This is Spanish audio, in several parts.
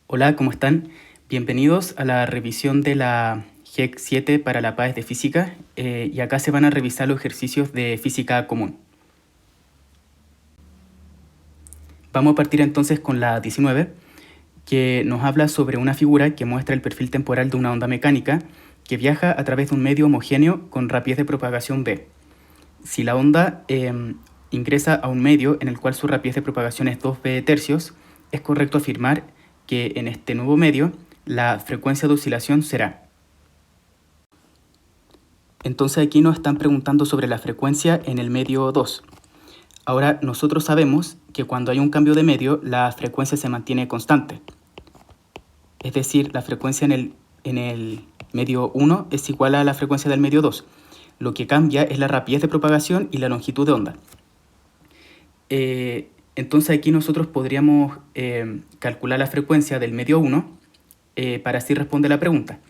Hola, ¿cómo están? Bienvenidos a la revisión de la GEC 7 para la PAES de Física y acá se van a revisar los ejercicios de física común. Vamos a partir entonces con la 19, que nos habla sobre una figura que muestra el perfil temporal de una onda mecánica que viaja a través de un medio homogéneo con rapidez de propagación v. Si la onda ingresa a un medio en el cual su rapidez de propagación es 2v tercios, es correcto afirmar que en este nuevo medio la frecuencia de oscilación será. Entonces aquí nos están preguntando sobre la frecuencia en el medio 2. Ahora nosotros sabemos que cuando hay un cambio de medio la frecuencia se mantiene constante. Es decir, la frecuencia en el medio 1 es igual a la frecuencia del medio 2. Lo que cambia es la rapidez de propagación y la longitud de onda. Entonces aquí nosotros podríamos calcular la frecuencia del medio 1 para así responder la pregunta.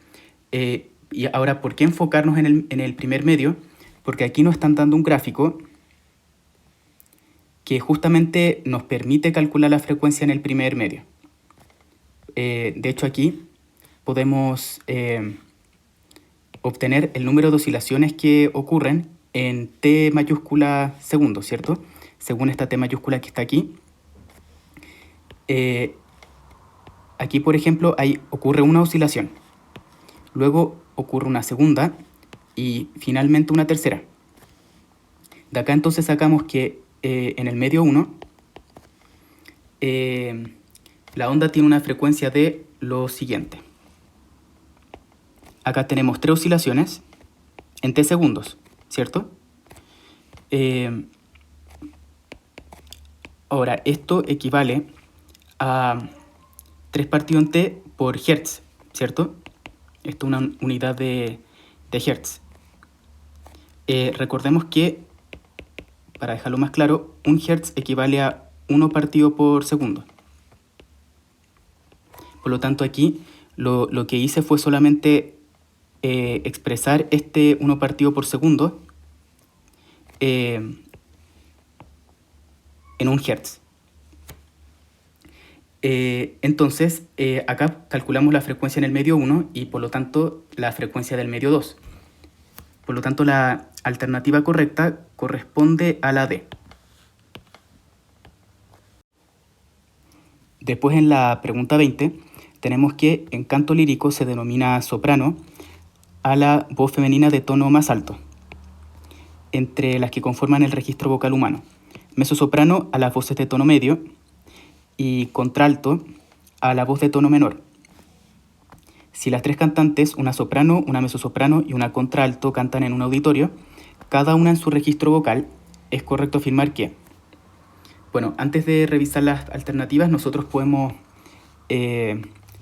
Y ahora, ¿por qué enfocarnos en el primer medio? Porque aquí nos están dando un gráfico que justamente nos permite calcular la frecuencia en el primer medio. De hecho, aquí podemos obtener el número de oscilaciones que ocurren en t mayúscula segundos, ¿cierto? Según esta t mayúscula que está aquí. Aquí, por ejemplo, ocurre una oscilación. Luego ocurre una segunda y finalmente una tercera. De acá entonces sacamos que en el medio 1 la onda tiene una frecuencia de lo siguiente. Acá tenemos 3 oscilaciones en t segundos, ¿cierto? Ahora, esto equivale a 3 partido en t por hertz, ¿cierto? Esto es una unidad de hertz. Recordemos que, para dejarlo más claro, un hertz equivale a 1 partido por segundo. Por lo tanto, aquí lo que hice fue solamente expresar este 1 partido por segundo en un hertz. Entonces, acá calculamos la frecuencia en el medio 1 y por lo tanto la frecuencia del medio 2. Por lo tanto, la alternativa correcta corresponde a la D. Después, en la pregunta 20, tenemos que en canto lírico se denomina soprano a la voz femenina de tono más alto, entre las que conforman el registro vocal humano. Mezzosoprano a las voces de tono medio y contralto a la voz de tono menor. Si las 3 cantantes, una soprano, una mezzosoprano y una contralto, cantan en un auditorio, cada una en su registro vocal, es correcto afirmar que... Bueno, antes de revisar las alternativas, nosotros podemos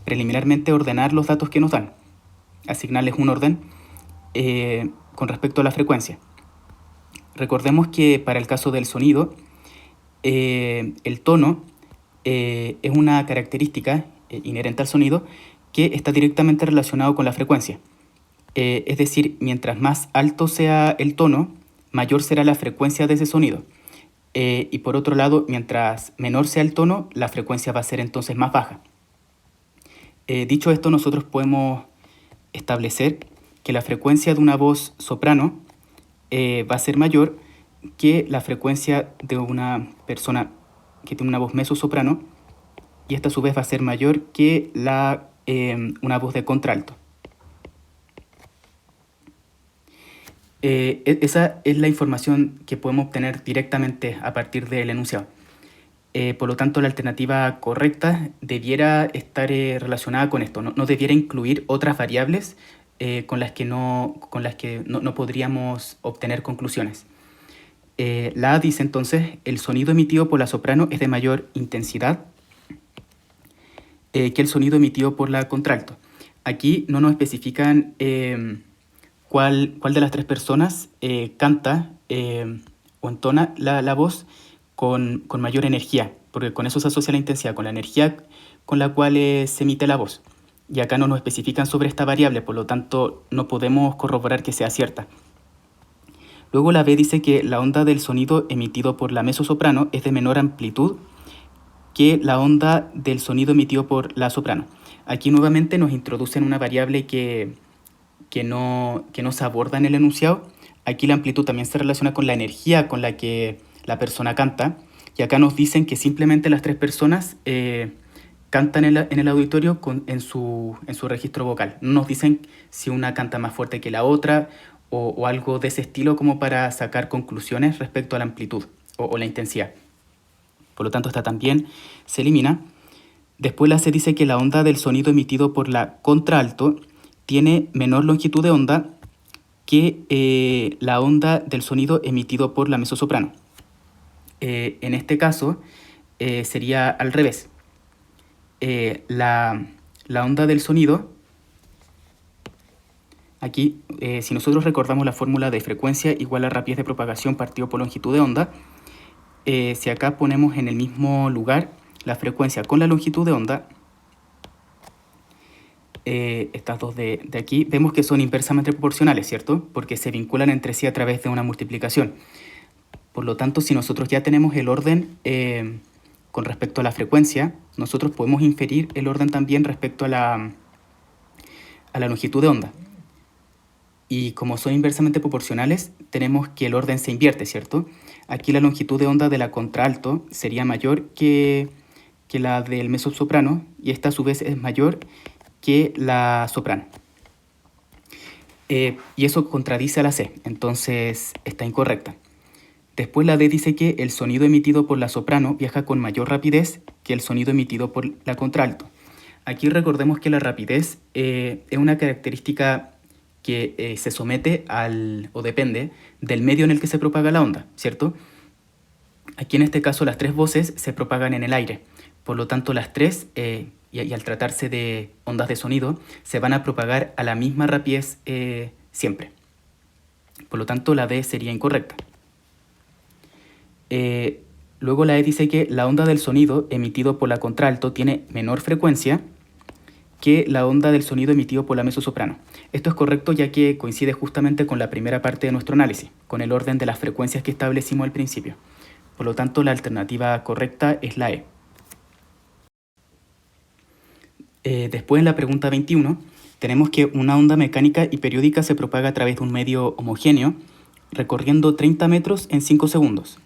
preliminarmente ordenar los datos que nos dan, asignarles un orden con respecto a la frecuencia. Recordemos que para el caso del sonido, el tono es una característica inherente al sonido que está directamente relacionado con la frecuencia. Es decir, mientras más alto sea el tono, mayor será la frecuencia de ese sonido. Y por otro lado, mientras menor sea el tono, la frecuencia va a ser entonces más baja. Dicho esto, nosotros podemos establecer que la frecuencia de una voz soprano va a ser mayor que la frecuencia de una persona que tiene una voz mezzosoprano, y esta a su vez va a ser mayor que una voz de contralto. Esa es la información que podemos obtener directamente a partir del enunciado. Por lo tanto, la alternativa correcta debiera estar relacionada con esto, no debiera incluir otras variables con las que no podríamos obtener conclusiones. La A dice entonces, el sonido emitido por la soprano es de mayor intensidad que el sonido emitido por la contralto. Aquí no nos especifican cuál de las 3 personas canta o entona la voz con mayor energía, porque con eso se asocia la intensidad, con la energía con la cual se emite la voz. Y acá no nos especifican sobre esta variable, por lo tanto no podemos corroborar que sea cierta. Luego la B dice que la onda del sonido emitido por la mezzosoprano es de menor amplitud que la onda del sonido emitido por la soprano. Aquí nuevamente nos introducen una variable que no se aborda en el enunciado. Aquí la amplitud también se relaciona con la energía con la que la persona canta. Y acá nos dicen que simplemente las tres personas cantan en el auditorio en su registro vocal. No nos dicen si una canta más fuerte que la otra o algo de ese estilo como para sacar conclusiones respecto a la amplitud o la intensidad. Por lo tanto, esta también se elimina. Después la C dice que la onda del sonido emitido por la contralto tiene menor longitud de onda que la onda del sonido emitido por la mezzosoprano. En este caso sería al revés. La onda del sonido, aquí si nosotros recordamos la fórmula de frecuencia igual a rapidez de propagación partido por longitud de onda, si acá ponemos en el mismo lugar la frecuencia con la longitud de onda, estas dos de aquí, vemos que son inversamente proporcionales, ¿cierto? Porque se vinculan entre sí a través de una multiplicación. Por lo tanto, si nosotros ya tenemos el orden con respecto a la frecuencia, nosotros podemos inferir el orden también respecto a la longitud de onda. Y como son inversamente proporcionales, tenemos que el orden se invierte, ¿cierto? Aquí la longitud de onda de la contralto sería mayor que la del mezzosoprano y esta a su vez es mayor que la soprano. Y eso contradice a la C, entonces está incorrecta. Después la D dice que el sonido emitido por la soprano viaja con mayor rapidez que el sonido emitido por la contralto. Aquí recordemos que la rapidez es una característica que se somete o depende del medio en el que se propaga la onda, ¿cierto? Aquí en este caso las tres voces se propagan en el aire, por lo tanto las tres, y al tratarse de ondas de sonido, se van a propagar a la misma rapidez siempre. Por lo tanto la D sería incorrecta. Luego la E dice que la onda del sonido emitido por la contralto tiene menor frecuencia que la onda del sonido emitido por la mezzosoprano. Esto es correcto ya que coincide justamente con la primera parte de nuestro análisis, con el orden de las frecuencias que establecimos al principio. Por lo tanto, la alternativa correcta es la E. Después en la pregunta 21 tenemos que una onda mecánica y periódica se propaga a través de un medio homogéneo recorriendo 30 metros en 5 segundos.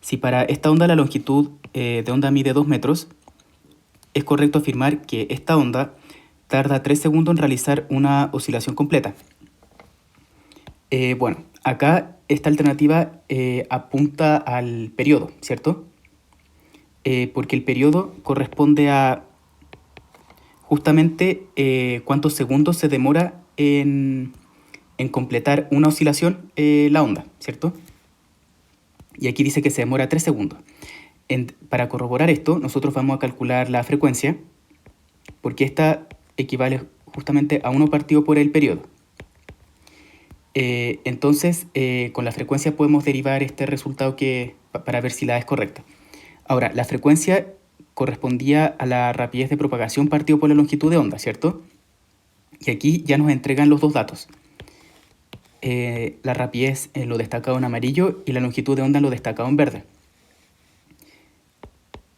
Si para esta onda la longitud de onda mide 2 metros, es correcto afirmar que esta onda tarda 3 segundos en realizar una oscilación completa. Bueno, acá esta alternativa apunta al periodo, ¿cierto? Porque el periodo corresponde a justamente cuántos segundos se demora en completar una oscilación la onda, ¿cierto? Y aquí dice que se demora 3 segundos. Para corroborar esto, nosotros vamos a calcular la frecuencia, porque esta equivale justamente a 1 partido por el periodo. Entonces, con la frecuencia podemos derivar este resultado para ver si la es correcta. Ahora, la frecuencia correspondía a la rapidez de propagación partido por la longitud de onda, ¿cierto? Y aquí ya nos entregan los dos datos. La rapidez en lo destacado en amarillo y la longitud de onda en lo destacado en verde.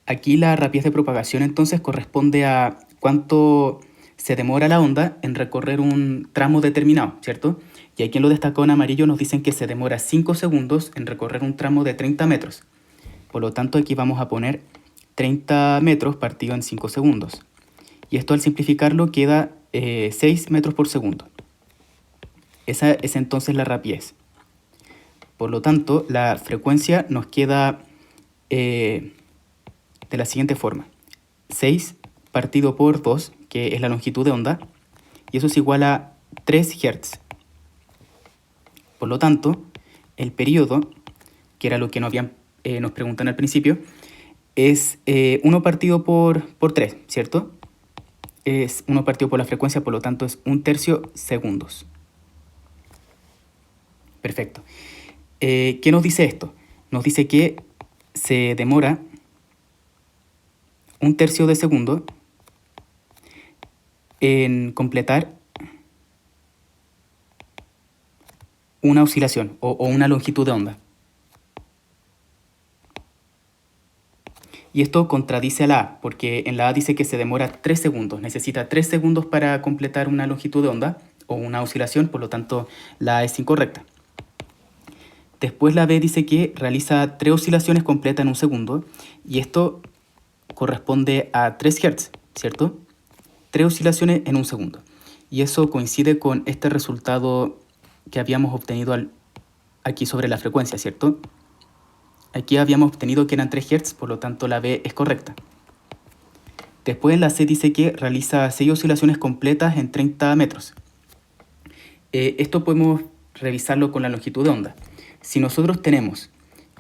Aquí la rapidez de propagación entonces corresponde a cuánto se demora la onda en recorrer un tramo determinado, ¿cierto? Y aquí en lo destacado en amarillo nos dicen que se demora 5 segundos en recorrer un tramo de 30 metros. Por lo tanto, aquí vamos a poner 30 metros partido en 5 segundos. Y esto al simplificarlo queda 6 metros por segundo. Esa es entonces la rapidez. Por lo tanto, la frecuencia nos queda de la siguiente forma. 6 partido por 2, que es la longitud de onda, y eso es igual a 3 Hz. Por lo tanto, el periodo, que era lo que nos preguntan al principio, es 1 partido por 3, ¿cierto? Es 1 partido por la frecuencia, por lo tanto es 1/3 segundos. Perfecto. ¿Qué nos dice esto? Nos dice que se demora 1/3 de segundo en completar una oscilación o una longitud de onda. Y esto contradice a la A, porque en la A dice que se demora 3 segundos, necesita 3 segundos para completar una longitud de onda o una oscilación, por lo tanto la A es incorrecta. Después la B dice que realiza 3 oscilaciones completas en un segundo, y esto corresponde a 3 Hz, ¿cierto? 3 oscilaciones en un segundo. Y eso coincide con este resultado que habíamos obtenido aquí sobre la frecuencia, ¿cierto? Aquí habíamos obtenido que eran 3 Hz, por lo tanto la B es correcta. Después la C dice que realiza 6 oscilaciones completas en 30 metros. Esto podemos revisarlo con la longitud de onda. Si nosotros tenemos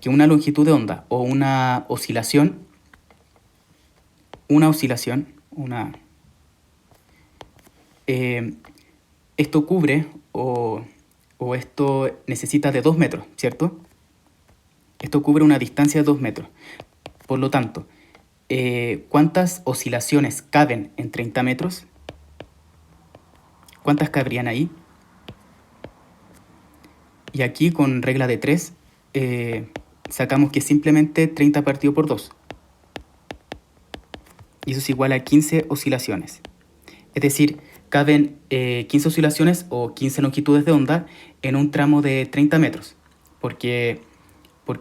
que una longitud de onda o una oscilación, esto cubre o esto necesita de 2 metros, ¿cierto? Esto cubre una distancia de 2 metros. Por lo tanto, ¿cuántas oscilaciones caben en 30 metros? ¿Cuántas cabrían ahí? Y aquí con regla de 3 sacamos que simplemente 30 partido por 2. Y eso es igual a 15 oscilaciones. Es decir, caben 15 oscilaciones o 15 longitudes de onda en un tramo de 30 metros. Porque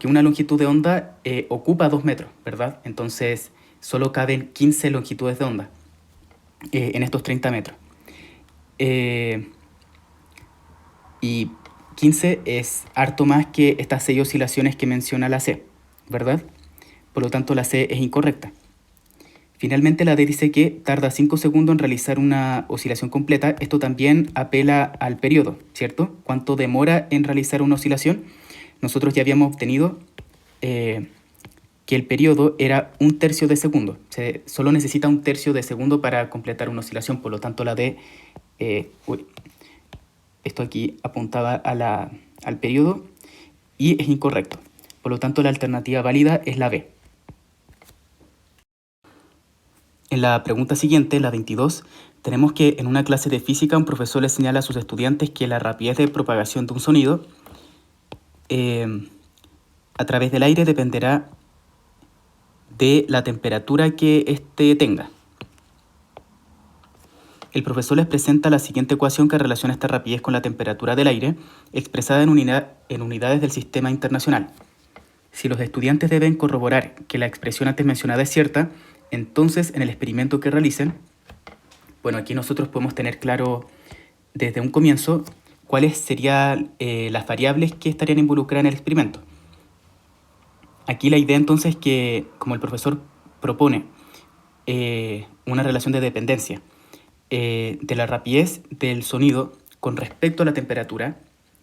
una longitud de onda ocupa 2 metros, ¿verdad? Entonces solo caben 15 longitudes de onda en estos 30 metros. Y 15 es harto más que estas 6 oscilaciones que menciona la C, ¿verdad? Por lo tanto, la C es incorrecta. Finalmente, la D dice que tarda 5 segundos en realizar una oscilación completa. Esto también apela al periodo, ¿cierto? ¿Cuánto demora en realizar una oscilación? Nosotros ya habíamos obtenido que el periodo era 1/3 de segundo. Solo necesita 1/3 de segundo para completar una oscilación. Por lo tanto, la D... esto aquí apuntaba al periodo y es incorrecto. Por lo tanto, la alternativa válida es la B. En la pregunta siguiente, la 22, tenemos que en una clase de física un profesor le señala a sus estudiantes que la rapidez de propagación de un sonido a través del aire dependerá de la temperatura que éste tenga. El profesor les presenta la siguiente ecuación que relaciona esta rapidez con la temperatura del aire, expresada en unidades del sistema internacional. Si los estudiantes deben corroborar que la expresión antes mencionada es cierta, entonces en el experimento que realicen, bueno, aquí nosotros podemos tener claro desde un comienzo cuáles serían las variables que estarían involucradas en el experimento. Aquí la idea entonces es que, como el profesor propone una relación de dependencia de la rapidez del sonido con respecto a la temperatura,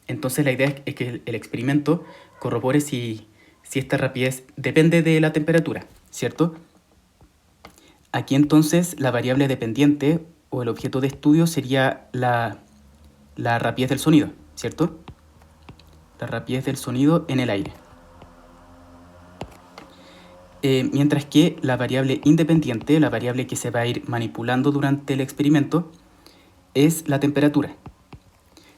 entonces la idea es que el experimento corrobore si esta rapidez depende de la temperatura, ¿cierto? Aquí entonces la variable dependiente o el objeto de estudio sería la rapidez del sonido, ¿cierto? La rapidez del sonido en el aire. Mientras que la variable independiente, la variable que se va a ir manipulando durante el experimento, es la temperatura.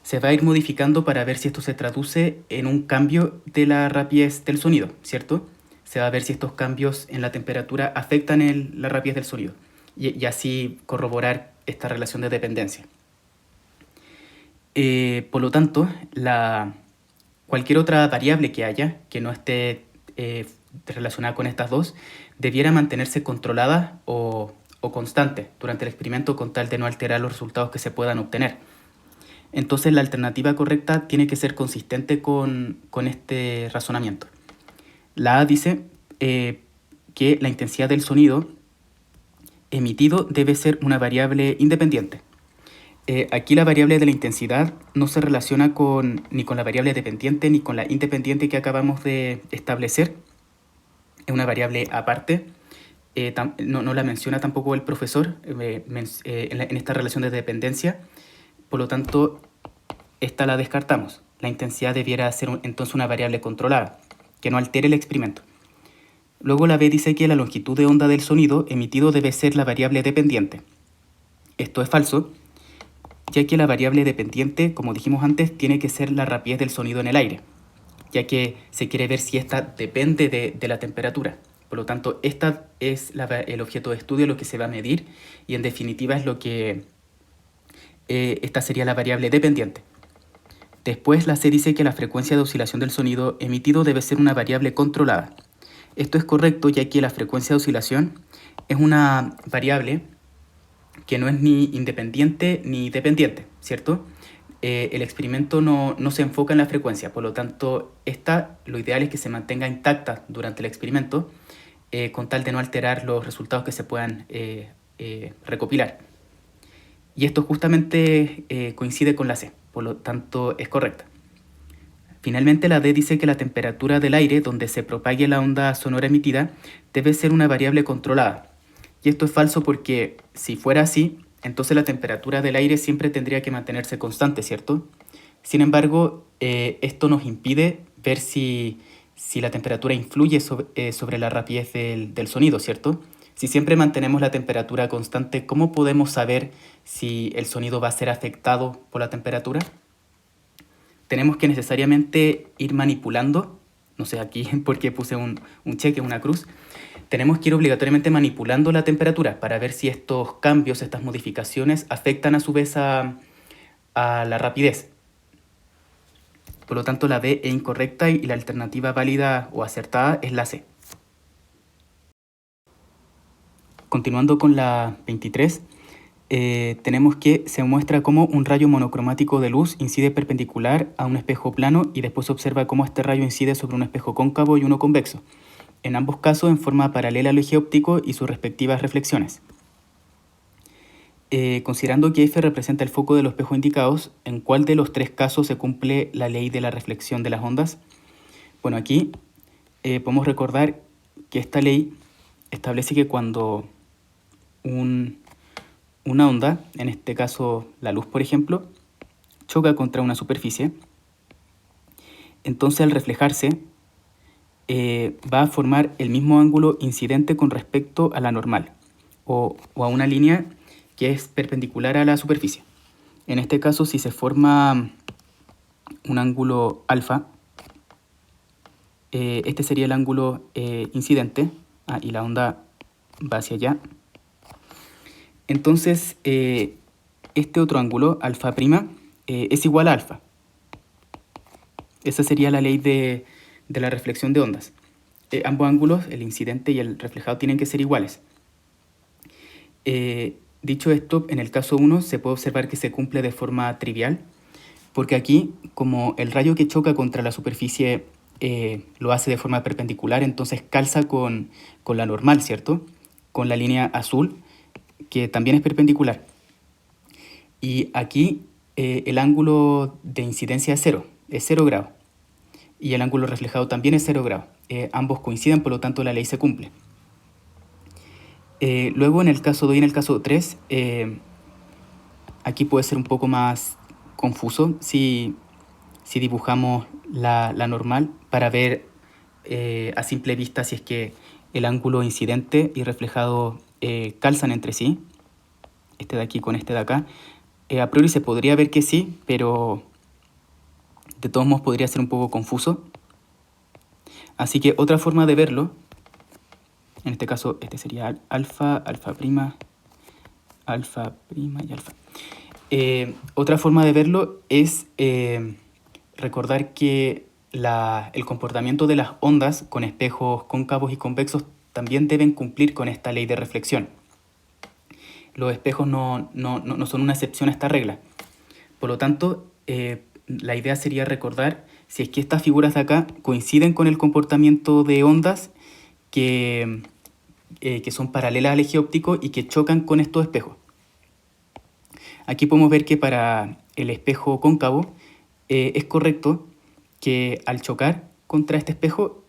Se va a ir modificando para ver si esto se traduce en un cambio de la rapidez del sonido, ¿cierto? Se va a ver si estos cambios en la temperatura afectan la rapidez del sonido y así corroborar esta relación de dependencia. Por lo tanto, cualquier otra variable que haya que no esté relacionada con estas dos debiera mantenerse controlada o constante durante el experimento con tal de no alterar los resultados que se puedan obtener. Entonces la alternativa correcta tiene que ser consistente con este razonamiento. La A dice que la intensidad del sonido emitido debe ser una variable independiente. Aquí la variable de la intensidad no se relaciona ni con la variable dependiente ni con la independiente que acabamos de establecer. Es una variable aparte. No la menciona tampoco el profesor en esta relación de dependencia. Por lo tanto, esta la descartamos. La intensidad debiera ser entonces una variable controlada, que no altere el experimento. Luego la B dice que la longitud de onda del sonido emitido debe ser la variable dependiente. Esto es falso, ya que la variable dependiente, como dijimos antes, tiene que ser la rapidez del sonido en el aire, ya que se quiere ver si esta depende de la temperatura. Por lo tanto, esta es el objeto de estudio, lo que se va a medir, y en definitiva es lo que esta sería la variable dependiente. Después la C dice que la frecuencia de oscilación del sonido emitido debe ser una variable controlada. Esto es correcto, ya que la frecuencia de oscilación es una variable que no es ni independiente ni dependiente, ¿cierto? El experimento no se enfoca en la frecuencia, por lo tanto, lo ideal es que se mantenga intacta durante el experimento, con tal de no alterar los resultados que se puedan recopilar. Y esto justamente coincide con la C, por lo tanto es correcta. Finalmente la D dice que la temperatura del aire donde se propague la onda sonora emitida debe ser una variable controlada. Y esto es falso porque si fuera así, entonces la temperatura del aire siempre tendría que mantenerse constante, ¿cierto? Sin embargo, esto nos impide ver si la temperatura influye sobre la rapidez del sonido, ¿cierto? Si siempre mantenemos la temperatura constante, ¿cómo podemos saber si el sonido va a ser afectado por la temperatura? Tenemos que necesariamente ir manipulando, no sé aquí por qué puse un cheque, una cruz, tenemos que ir obligatoriamente manipulando la temperatura para ver si estos cambios, estas modificaciones afectan a su vez a la rapidez. Por lo tanto, la D es incorrecta y la alternativa válida o acertada es la C. Continuando con la 23, tenemos que se muestra cómo un rayo monocromático de luz incide perpendicular a un espejo plano y después se observa cómo este rayo incide sobre un espejo cóncavo y uno convexo, en ambos casos en forma paralela al eje óptico y sus respectivas reflexiones. Considerando que F representa el foco de los espejos indicados, ¿en cuál de los tres casos se cumple la ley de la reflexión de las ondas? Bueno, aquí podemos recordar que esta ley establece que cuando una onda, en este caso la luz por ejemplo, choca contra una superficie, entonces al reflejarse va a formar el mismo ángulo incidente con respecto a la normal o a una línea que es perpendicular a la superficie. En este caso, si se forma un ángulo alfa, este sería el ángulo incidente y la onda va hacia allá. Entonces, este otro ángulo, alfa prima, es igual a alfa. Esa sería la ley de la reflexión de ondas. Ambos ángulos, el incidente y el reflejado, tienen que ser iguales. Dicho esto, en el caso 1 se puede observar que se cumple de forma trivial, porque aquí, como el rayo que choca contra la superficie lo hace de forma perpendicular, entonces calza con la normal, ¿cierto? Con la línea azul, que también es perpendicular. Y aquí el ángulo de incidencia es 0 grados. Y el ángulo reflejado también es 0 grados. Ambos coinciden, por lo tanto la ley se cumple. Luego en el caso 2 y en el caso 3, aquí puede ser un poco más confuso si dibujamos la normal para ver a simple vista si es que el ángulo incidente y reflejado calzan entre sí, este de aquí con este de acá. A priori se podría ver que sí, pero de todos modos podría ser un poco confuso. Así que otra forma de verlo, en este caso este sería alfa, alfa prima y alfa. Otra forma de verlo es recordar que el comportamiento de las ondas con espejos cóncavos y convexos también deben cumplir con esta ley de reflexión. Los espejos no son una excepción a esta regla. Por lo tanto, la idea sería recordar si es que estas figuras de acá coinciden con el comportamiento de ondas que son paralelas al eje óptico y que chocan con estos espejos. Aquí podemos ver que para el espejo cóncavo es correcto que al chocar contra este espejo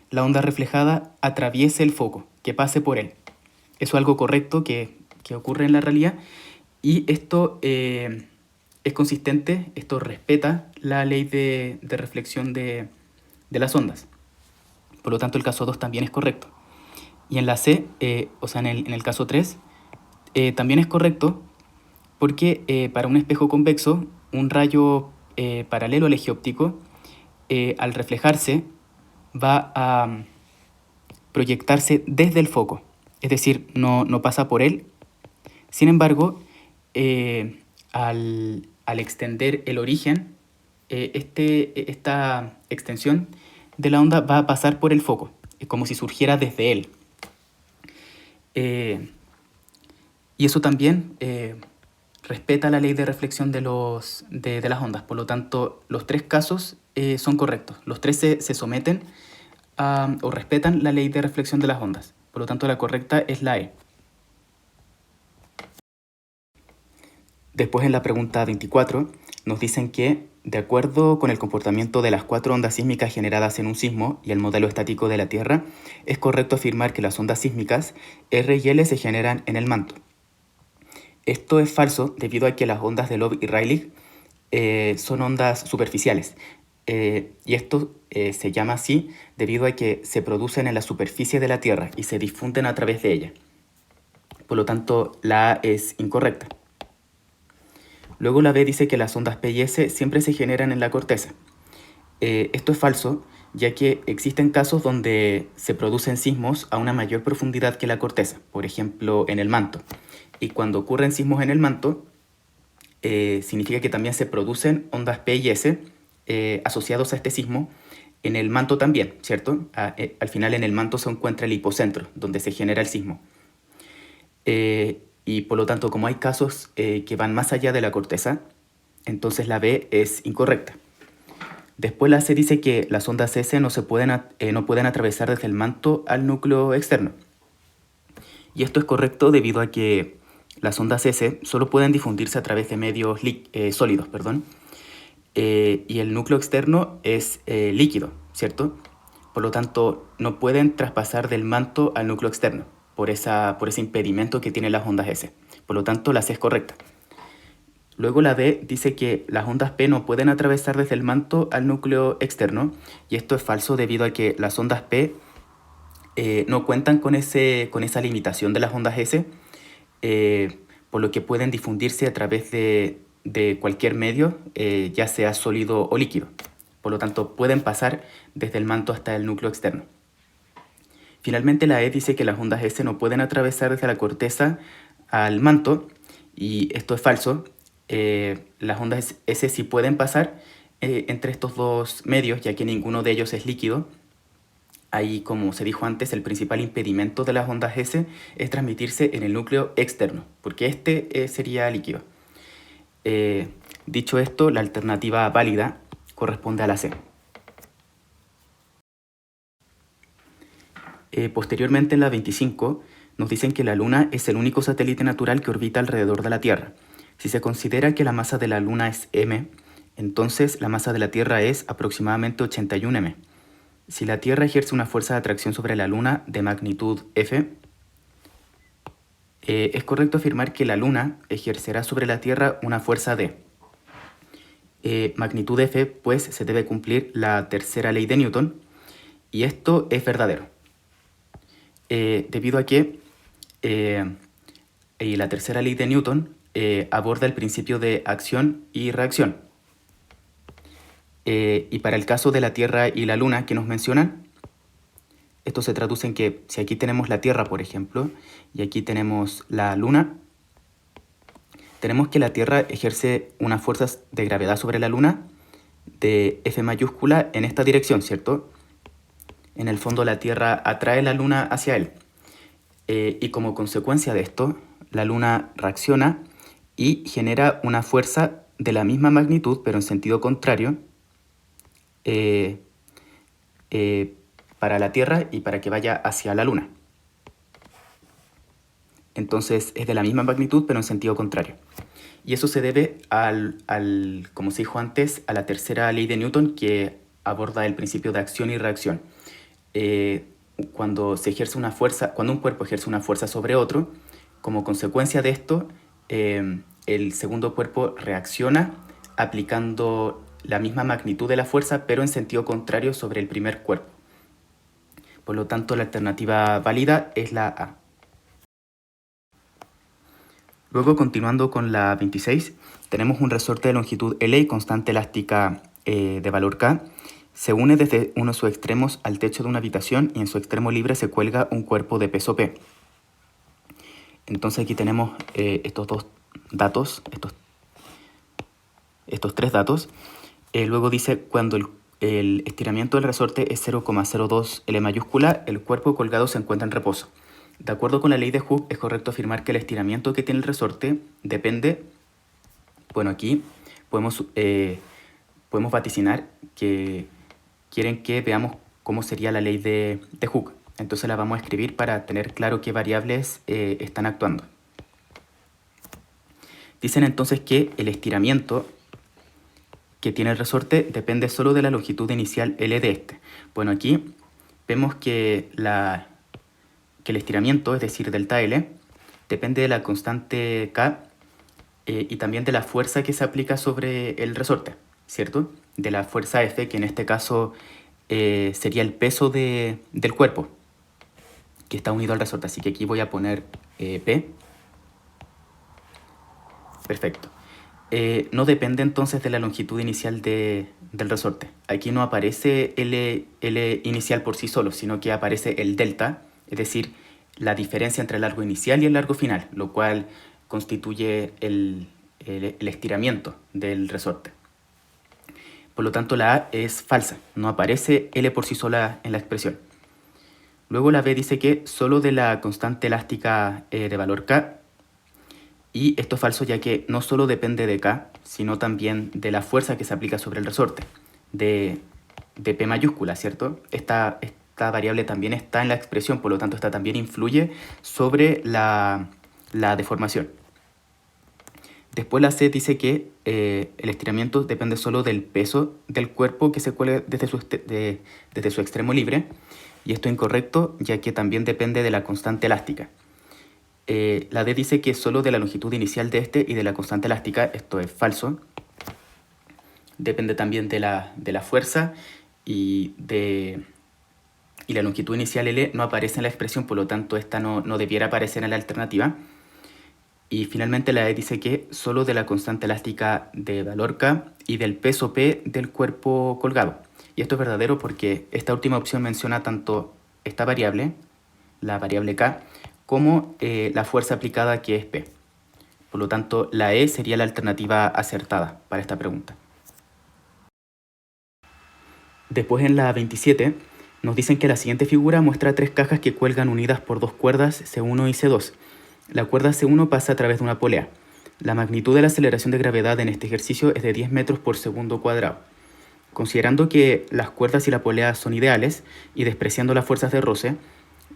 la onda reflejada atraviese el foco, que pase por él. Eso es algo correcto que ocurre en la realidad y esto es consistente, esto respeta la ley de reflexión de las ondas. Por lo tanto, el caso 2 también es correcto. Y en la C, o sea, en el caso 3, también es correcto porque para un espejo convexo, un rayo paralelo al eje óptico, al reflejarse, va proyectarse desde el foco, es decir, no pasa por él. Sin embargo, al extender el origen, esta extensión de la onda va a pasar por el foco, es como si surgiera desde él. Y eso también respeta la ley de reflexión de las ondas. Por lo tanto, los tres casos son correctos. Los tres se someten o respetan la ley de reflexión de las ondas. Por lo tanto, la correcta es la E. Después, en la pregunta 24, nos dicen que, de acuerdo con el comportamiento de las 4 ondas sísmicas generadas en un sismo y el modelo estático de la Tierra, es correcto afirmar que las ondas sísmicas R y L se generan en el manto. Esto es falso debido a que las ondas de Love y Rayleigh son ondas superficiales. Y esto se llama así debido a que se producen en la superficie de la Tierra y se difunden a través de ella. Por lo tanto, la A es incorrecta. Luego la B dice que las ondas P y S siempre se generan en la corteza. Esto es falso, ya que existen casos donde se producen sismos a una mayor profundidad que la corteza, por ejemplo en el manto. Y cuando ocurren sismos en el manto, significa que también se producen ondas P y S asociados a este sismo en el manto también, ¿cierto? Al final en el manto se encuentra el hipocentro, donde se genera el sismo. Y por lo tanto, como hay casos que van más allá de la corteza, entonces la B es incorrecta. Después la C dice que las ondas S no pueden atravesar desde el manto al núcleo externo. Y esto es correcto debido a que las ondas S solo pueden difundirse a través de medios sólidos, y el núcleo externo es líquido, ¿cierto? Por lo tanto, no pueden traspasar del manto al núcleo externo por ese impedimento que tienen las ondas S. Por lo tanto, la C es correcta. Luego la D dice que las ondas P no pueden atravesar desde el manto al núcleo externo, y esto es falso debido a que las ondas P no cuentan con esa limitación de las ondas S, por lo que pueden difundirse a través de cualquier medio, ya sea sólido o líquido. Por lo tanto, pueden pasar desde el manto hasta el núcleo externo. Finalmente, la E dice que las ondas S no pueden atravesar desde la corteza al manto, y esto es falso. Las ondas S sí pueden pasar entre estos dos medios, ya que ninguno de ellos es líquido. Ahí, como se dijo antes, el principal impedimento de las ondas S es transmitirse en el núcleo externo, porque este sería líquido. Dicho esto, la alternativa válida corresponde a la C. Posteriormente, en la 25, nos dicen que la Luna es el único satélite natural que orbita alrededor de la Tierra. Si se considera que la masa de la Luna es m, entonces la masa de la Tierra es aproximadamente 81 m. Si la Tierra ejerce una fuerza de atracción sobre la Luna de magnitud F, es correcto afirmar que la Luna ejercerá sobre la Tierra una fuerza D. Magnitud F, pues se debe cumplir la tercera ley de Newton, y esto es verdadero. Debido a que la tercera ley de Newton aborda el principio de acción y reacción. Y para el caso de la Tierra y la Luna que nos mencionan, esto se traduce en que si aquí tenemos la Tierra, por ejemplo, y aquí tenemos la Luna, tenemos que la Tierra ejerce unas fuerzas de gravedad sobre la Luna de F mayúscula en esta dirección, ¿cierto? En el fondo la Tierra atrae la Luna hacia él. Y como consecuencia de esto, la Luna reacciona y genera una fuerza de la misma magnitud, pero en sentido contrario, para la Tierra y para que vaya hacia la Luna. Entonces es de la misma magnitud, pero en sentido contrario. Y eso se debe como se dijo antes, a la tercera ley de Newton, que aborda el principio de acción y reacción. Cuando un cuerpo ejerce una fuerza sobre otro, como consecuencia de esto, el segundo cuerpo reacciona aplicando la misma magnitud de la fuerza, pero en sentido contrario sobre el primer cuerpo. Por lo tanto, la alternativa válida es la A. Luego, continuando con la 26, tenemos un resorte de longitud L y constante elástica de valor K, Se une desde uno de sus extremos al techo de una habitación y en su extremo libre se cuelga un cuerpo de peso P. Entonces aquí tenemos estos dos datos, estos tres datos. Luego dice, cuando el estiramiento del resorte es 0,02 L mayúscula, el cuerpo colgado se encuentra en reposo. De acuerdo con la ley de Hooke, es correcto afirmar que el estiramiento que tiene el resorte depende... Bueno, aquí podemos vaticinar que quieren que veamos cómo sería la ley de Hooke. Entonces la vamos a escribir para tener claro qué variables están actuando. Dicen entonces que el estiramiento que tiene el resorte depende solo de la longitud inicial L de este. Bueno, aquí vemos que el estiramiento, es decir, delta L, depende de la constante K y también de la fuerza que se aplica sobre el resorte, ¿cierto? De la fuerza F, que en este caso sería el peso del cuerpo que está unido al resorte. Así que aquí voy a poner P. Perfecto. No depende entonces de la longitud inicial del resorte. Aquí no aparece L inicial por sí solo, sino que aparece el delta, es decir, la diferencia entre el largo inicial y el largo final, lo cual constituye el estiramiento del resorte. Por lo tanto, la A es falsa, no aparece L por sí sola en la expresión. Luego la B dice que solo de la constante elástica de valor K, y esto es falso ya que no solo depende de K, sino también de la fuerza que se aplica sobre el resorte, de P mayúscula, ¿cierto? Esta variable también está en la expresión, por lo tanto esta también influye sobre la deformación. Después la C dice que el estiramiento depende solo del peso del cuerpo que se cuelga desde su extremo libre, y esto es incorrecto ya que también depende de la constante elástica. La D dice que solo de la longitud inicial de este y de la constante elástica, esto es falso. Depende también de la fuerza y la longitud inicial L no aparece en la expresión, por lo tanto esta no debiera aparecer en la alternativa. Y finalmente la E dice que solo de la constante elástica de valor K y del peso P del cuerpo colgado. Y esto es verdadero porque esta última opción menciona tanto esta variable, la variable K, como la fuerza aplicada, que es P. Por lo tanto, la E sería la alternativa acertada para esta pregunta. Después, en la 27, nos dicen que la siguiente figura muestra tres cajas que cuelgan unidas por dos cuerdas C1 y C2. La cuerda C1 pasa a través de una polea. La magnitud de la aceleración de gravedad en este ejercicio es de 10 metros por segundo cuadrado. Considerando que las cuerdas y la polea son ideales y despreciando las fuerzas de roce,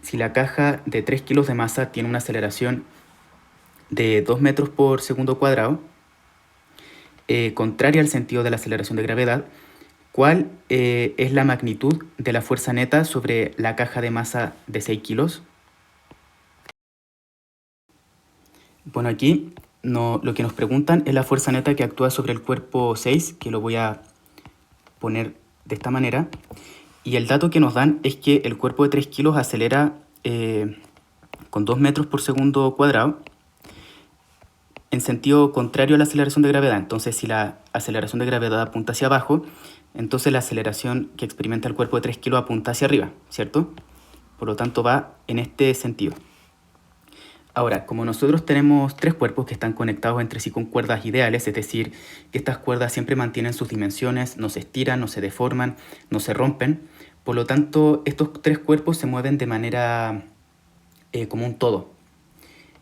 si la caja de 3 kilos de masa tiene una aceleración de 2 metros por segundo cuadrado, contraria al sentido de la aceleración de gravedad, ¿cuál es la magnitud de la fuerza neta sobre la caja de masa de 6 kilos? Bueno, aquí lo que nos preguntan es la fuerza neta que actúa sobre el cuerpo 6, que lo voy a poner de esta manera. Y el dato que nos dan es que el cuerpo de 3 kilos acelera con 2 metros por segundo cuadrado en sentido contrario a la aceleración de gravedad. Entonces, si la aceleración de gravedad apunta hacia abajo, entonces la aceleración que experimenta el cuerpo de 3 kilos apunta hacia arriba, ¿cierto? Por lo tanto, va en este sentido. Ahora, como nosotros tenemos tres cuerpos que están conectados entre sí con cuerdas ideales, es decir, que estas cuerdas siempre mantienen sus dimensiones, no se estiran, no se deforman, no se rompen, por lo tanto, estos tres cuerpos se mueven de manera como un todo.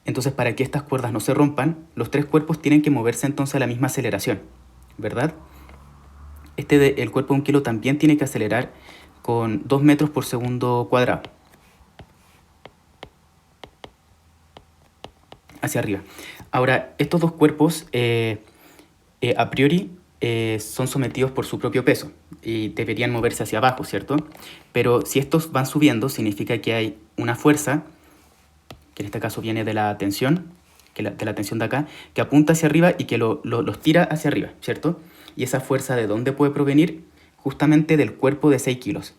Entonces, para que estas cuerdas no se rompan, los tres cuerpos tienen que moverse entonces a la misma aceleración, ¿verdad? El cuerpo de 1 kilo también tiene que acelerar con 2 metros por segundo cuadrado. Hacia arriba. Ahora, estos dos cuerpos a priori son sometidos por su propio peso y deberían moverse hacia abajo, ¿cierto? Pero si estos van subiendo, significa que hay una fuerza, que en este caso viene de la tensión, de la tensión de acá, que apunta hacia arriba y que los tira hacia arriba, ¿cierto? Y esa fuerza, ¿de dónde puede provenir? Justamente del cuerpo de 6 kilos.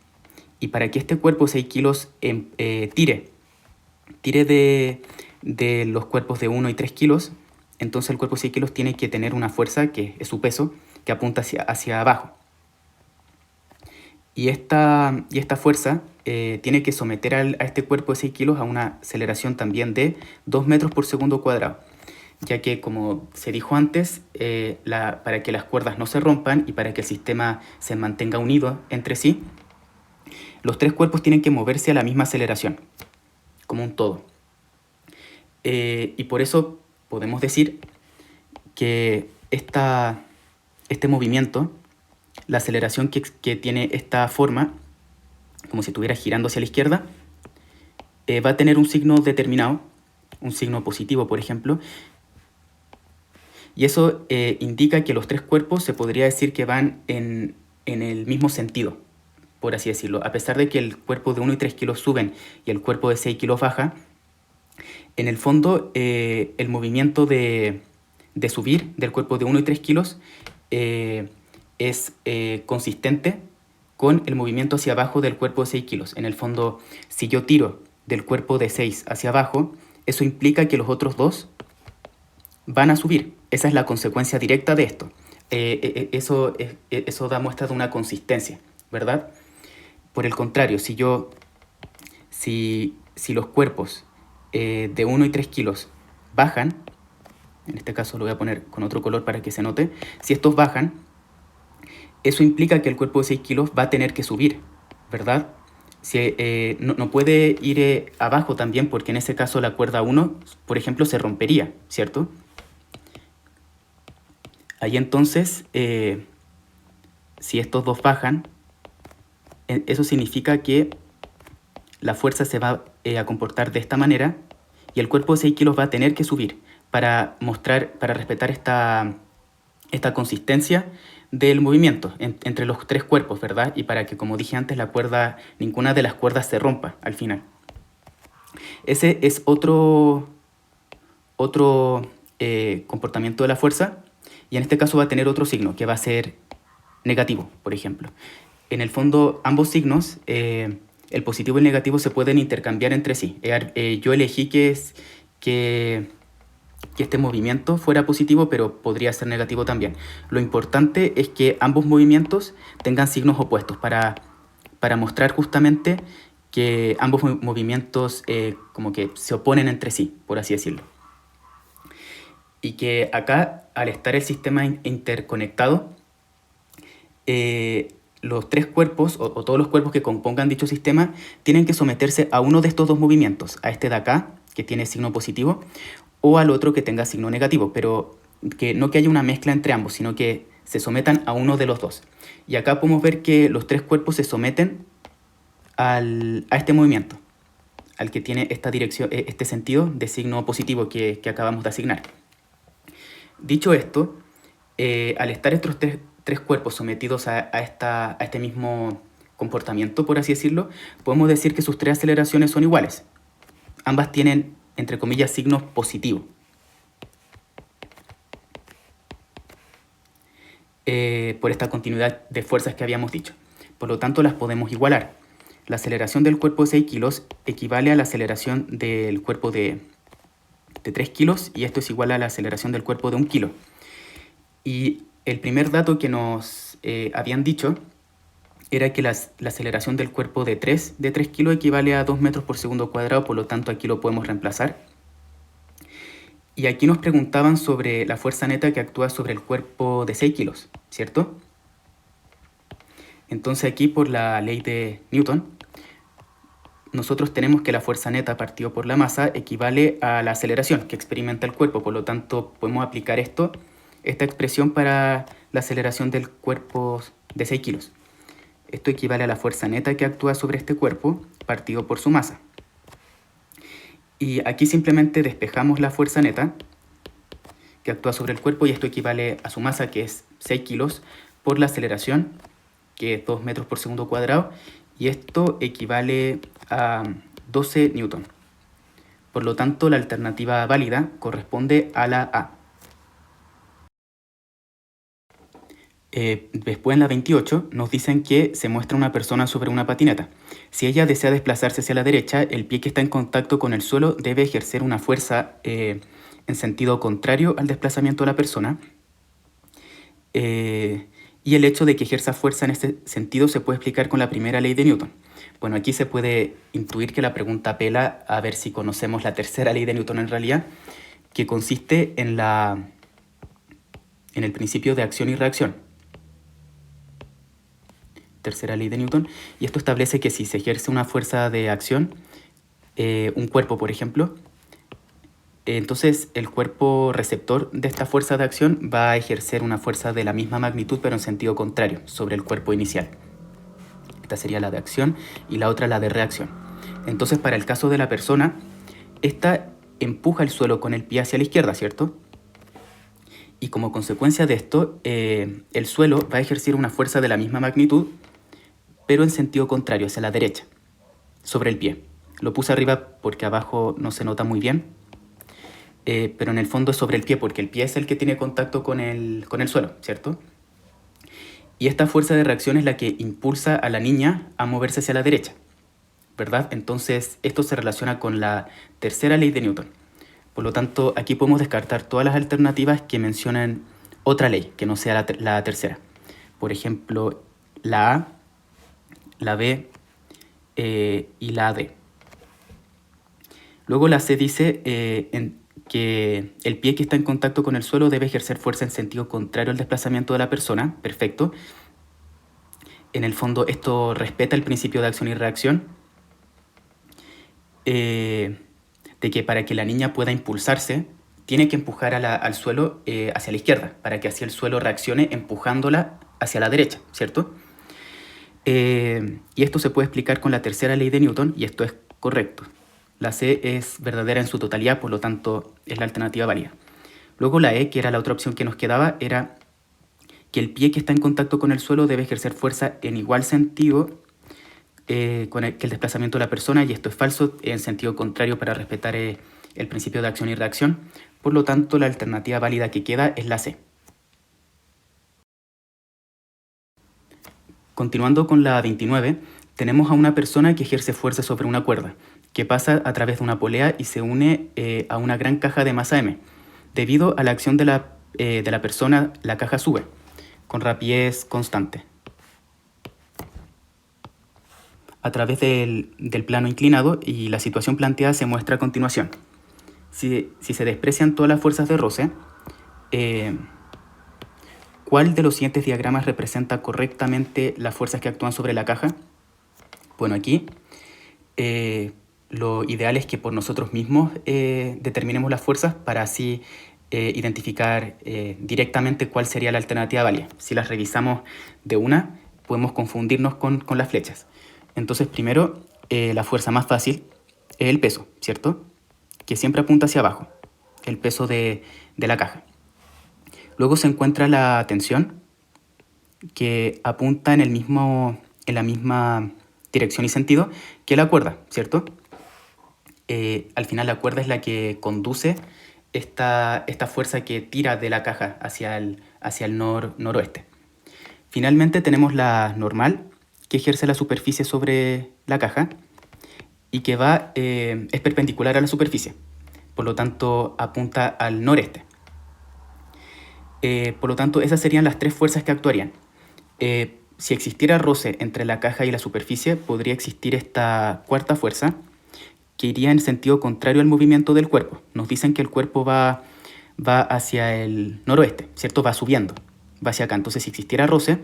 Y para que este cuerpo de 6 kilos tire de los cuerpos de 1 y 3 kilos, entonces el cuerpo de 6 kilos tiene que tener una fuerza, que es su peso, que apunta hacia abajo. Y esta fuerza tiene que someter a este cuerpo de 6 kilos a una aceleración también de 2 metros por segundo cuadrado, ya que, como se dijo antes, para que las cuerdas no se rompan y para que el sistema se mantenga unido entre sí, los tres cuerpos tienen que moverse a la misma aceleración, como un todo. Y por eso podemos decir que este movimiento, la aceleración que tiene esta forma, como si estuviera girando hacia la izquierda, va a tener un signo determinado, un signo positivo, por ejemplo, y eso indica que los tres cuerpos se podría decir que van en el mismo sentido, por así decirlo. A pesar de que el cuerpo de 1 y 3 kilos suben y el cuerpo de 6 kilos baja, en el fondo el movimiento de subir del cuerpo de 1 y 3 kilos es consistente con el movimiento hacia abajo del cuerpo de 6 kilos. En el fondo, si yo tiro del cuerpo de 6 hacia abajo, eso implica que los otros dos van a subir. Esa es la consecuencia directa de esto. Eso da muestra de una consistencia, ¿verdad? Por el contrario, si los cuerpos de 1 y 3 kilos bajan, en este caso lo voy a poner con otro color para que se note, si estos bajan, eso implica que el cuerpo de 6 kilos va a tener que subir, ¿verdad? No puede ir abajo también, porque en ese caso la cuerda 1, por ejemplo, se rompería, ¿cierto? Ahí entonces, si estos dos bajan, eso significa que la fuerza se va a comportar de esta manera y el cuerpo de 6 kilos va a tener que subir para respetar esta consistencia del movimiento entre los tres cuerpos, ¿verdad? Y para que, como dije antes, ninguna de las cuerdas se rompa al final. Ese es otro comportamiento de la fuerza, y en este caso va a tener otro signo, que va a ser negativo, por ejemplo. En el fondo, ambos signos, el positivo y el negativo, se pueden intercambiar entre sí. Yo elegí que este movimiento fuera positivo, pero podría ser negativo también. Lo importante es que ambos movimientos tengan signos opuestos para mostrar justamente que ambos movimientos como que se oponen entre sí, por así decirlo. Y que acá, al estar el sistema interconectado, los tres cuerpos o todos los cuerpos que compongan dicho sistema tienen que someterse a uno de estos dos movimientos, a este de acá, que tiene signo positivo, o al otro que tenga signo negativo, pero no que haya una mezcla entre ambos, sino que se sometan a uno de los dos. Y acá podemos ver que los tres cuerpos se someten a este movimiento, al que tiene esta dirección, este sentido de signo positivo que acabamos de asignar. Dicho esto, al estar estos tres cuerpos sometidos a este mismo comportamiento, por así decirlo, podemos decir que sus tres aceleraciones son iguales. Ambas tienen, entre comillas, signos positivos. Por esta continuidad de fuerzas que habíamos dicho. Por lo tanto, las podemos igualar. La aceleración del cuerpo de 6 kilos equivale a la aceleración del cuerpo de 3 kilos, y esto es igual a la aceleración del cuerpo de 1 kilo. Y el primer dato que nos habían dicho era que la aceleración del cuerpo de 3 kilos equivale a 2 metros por segundo cuadrado, por lo tanto aquí lo podemos reemplazar. Y aquí nos preguntaban sobre la fuerza neta que actúa sobre el cuerpo de 6 kilos, ¿cierto? Entonces aquí, por la ley de Newton, nosotros tenemos que la fuerza neta partido por la masa equivale a la aceleración que experimenta el cuerpo. Por lo tanto, podemos aplicar esta expresión para la aceleración del cuerpo de 6 kilos. Esto equivale a la fuerza neta que actúa sobre este cuerpo partido por su masa. Y aquí simplemente despejamos la fuerza neta que actúa sobre el cuerpo, y esto equivale a su masa, que es 6 kilos, por la aceleración, que es 2 metros por segundo cuadrado, y esto equivale a 12 newton. Por lo tanto, la alternativa válida corresponde a la A. Después, en la 28, nos dicen que se muestra una persona sobre una patineta. Si ella desea desplazarse hacia la derecha, el pie que está en contacto con el suelo debe ejercer una fuerza en sentido contrario al desplazamiento de la persona. Y Y el hecho de que ejerza fuerza en este sentido se puede explicar con la primera ley de Newton. Bueno, aquí se puede intuir que la pregunta apela a ver si conocemos la tercera ley de Newton en realidad, que consiste en el principio de acción y reacción. Tercera ley de Newton. Y esto establece que si se ejerce una fuerza de acción, un cuerpo, por ejemplo, entonces el cuerpo receptor de esta fuerza de acción va a ejercer una fuerza de la misma magnitud, pero en sentido contrario, sobre el cuerpo inicial. Esta sería la de acción y la otra la de reacción. Entonces, para el caso de la persona, esta empuja el suelo con el pie hacia la izquierda, ¿cierto? Y como consecuencia de esto, el suelo va a ejercer una fuerza de la misma magnitud, pero en sentido contrario, hacia la derecha, sobre el pie. Lo puse arriba porque abajo no se nota muy bien, pero en el fondo es sobre el pie, porque el pie es el que tiene contacto con el suelo, ¿cierto? Y esta fuerza de reacción es la que impulsa a la niña a moverse hacia la derecha, ¿verdad? Entonces, esto se relaciona con la tercera ley de Newton. Por lo tanto, aquí podemos descartar todas las alternativas que mencionan otra ley, que no sea la tercera. Por ejemplo, la A, la B y la D. Luego la C dice que el pie que está en contacto con el suelo debe ejercer fuerza en sentido contrario al desplazamiento de la persona. Perfecto. En el fondo esto respeta el principio de acción y reacción. De que para que la niña pueda impulsarse, tiene que empujar al suelo hacia la izquierda, para que así el suelo reaccione empujándola hacia la derecha, ¿cierto? Y esto se puede explicar con la tercera ley de Newton, y esto es correcto. La C es verdadera en su totalidad, por lo tanto es la alternativa válida. Luego la E, que era la otra opción que nos quedaba, era que el pie que está en contacto con el suelo debe ejercer fuerza en igual sentido que el desplazamiento de la persona, y esto es falso, en sentido contrario para respetar el principio de acción y reacción. Por lo tanto, la alternativa válida que queda es la C. Continuando con la 29, tenemos a una persona que ejerce fuerza sobre una cuerda, que pasa a través de una polea y se une a una gran caja de masa M. Debido a la acción de la persona, la caja sube, con rapidez constante, a través del plano inclinado, y la situación planteada se muestra a continuación. Si se desprecian todas las fuerzas de roce, ¿cuál de los siguientes diagramas representa correctamente las fuerzas que actúan sobre la caja? Bueno, aquí lo ideal es que por nosotros mismos determinemos las fuerzas para así identificar directamente cuál sería la alternativa válida. Si las revisamos de una, podemos confundirnos con las flechas. Entonces, primero, la fuerza más fácil es el peso, ¿cierto? Que siempre apunta hacia abajo, el peso de la caja. Luego se encuentra la tensión, que apunta en la misma dirección y sentido que la cuerda, ¿cierto? Al final la cuerda es la que conduce esta fuerza que tira de la caja hacia el noroeste. Finalmente tenemos la normal, que ejerce la superficie sobre la caja y que es perpendicular a la superficie. Por lo tanto, apunta al noreste. Por lo tanto, esas serían las tres fuerzas que actuarían. Si existiera roce entre la caja y la superficie, podría existir esta cuarta fuerza, que iría en sentido contrario al movimiento del cuerpo. Nos dicen que el cuerpo va hacia el noroeste, ¿cierto? Va subiendo, va hacia acá. Entonces, si existiera roce,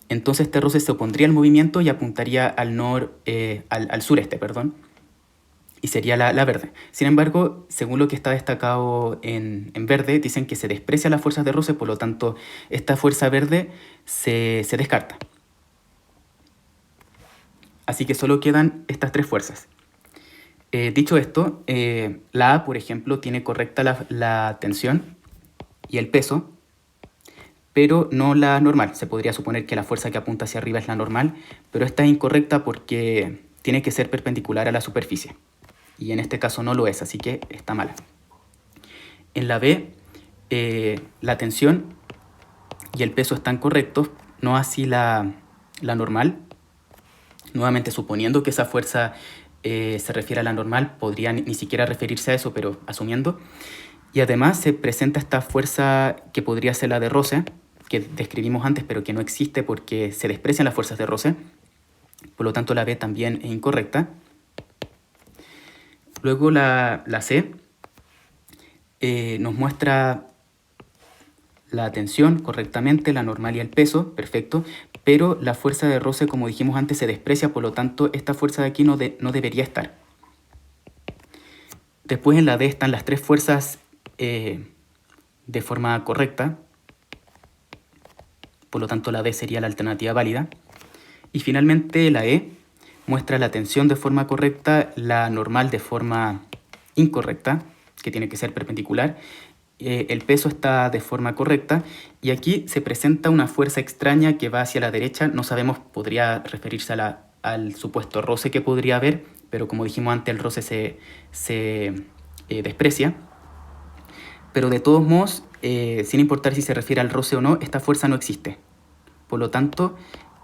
entonces este roce se opondría al movimiento y apuntaría al sureste, perdón, y sería la verde. Sin embargo, según lo que está destacado en verde, dicen que se desprecia las fuerzas de roce, por lo tanto, esta fuerza verde se descarta. Así que solo quedan estas tres fuerzas. Dicho esto, la A, por ejemplo, tiene correcta la tensión y el peso, pero no la normal. Se podría suponer que la fuerza que apunta hacia arriba es la normal, pero esta es incorrecta porque tiene que ser perpendicular a la superficie. Y en este caso no lo es, así que está mala. En la B, la tensión y el peso están correctos, no así la normal. Nuevamente, suponiendo que esa fuerza se refiere a la normal, podría ni siquiera referirse a eso, pero asumiendo. Y además se presenta esta fuerza que podría ser la de roce, que describimos antes, pero que no existe porque se desprecian las fuerzas de roce. Por lo tanto, la B también es incorrecta. Luego la C nos muestra la tensión correctamente, la normal y el peso, perfecto, pero la fuerza de roce, como dijimos antes, se desprecia, por lo tanto, esta fuerza de aquí no debería estar. Después en la D están las tres fuerzas de forma correcta, por lo tanto la D sería la alternativa válida. Y finalmente la E muestra la tensión de forma correcta, la normal de forma incorrecta, que tiene que ser perpendicular, el peso está de forma correcta y aquí se presenta una fuerza extraña que va hacia la derecha, no sabemos, podría referirse al supuesto roce que podría haber, pero como dijimos antes el roce se desprecia. Pero de todos modos, sin importar si se refiere al roce o no, esta fuerza no existe. Por lo tanto,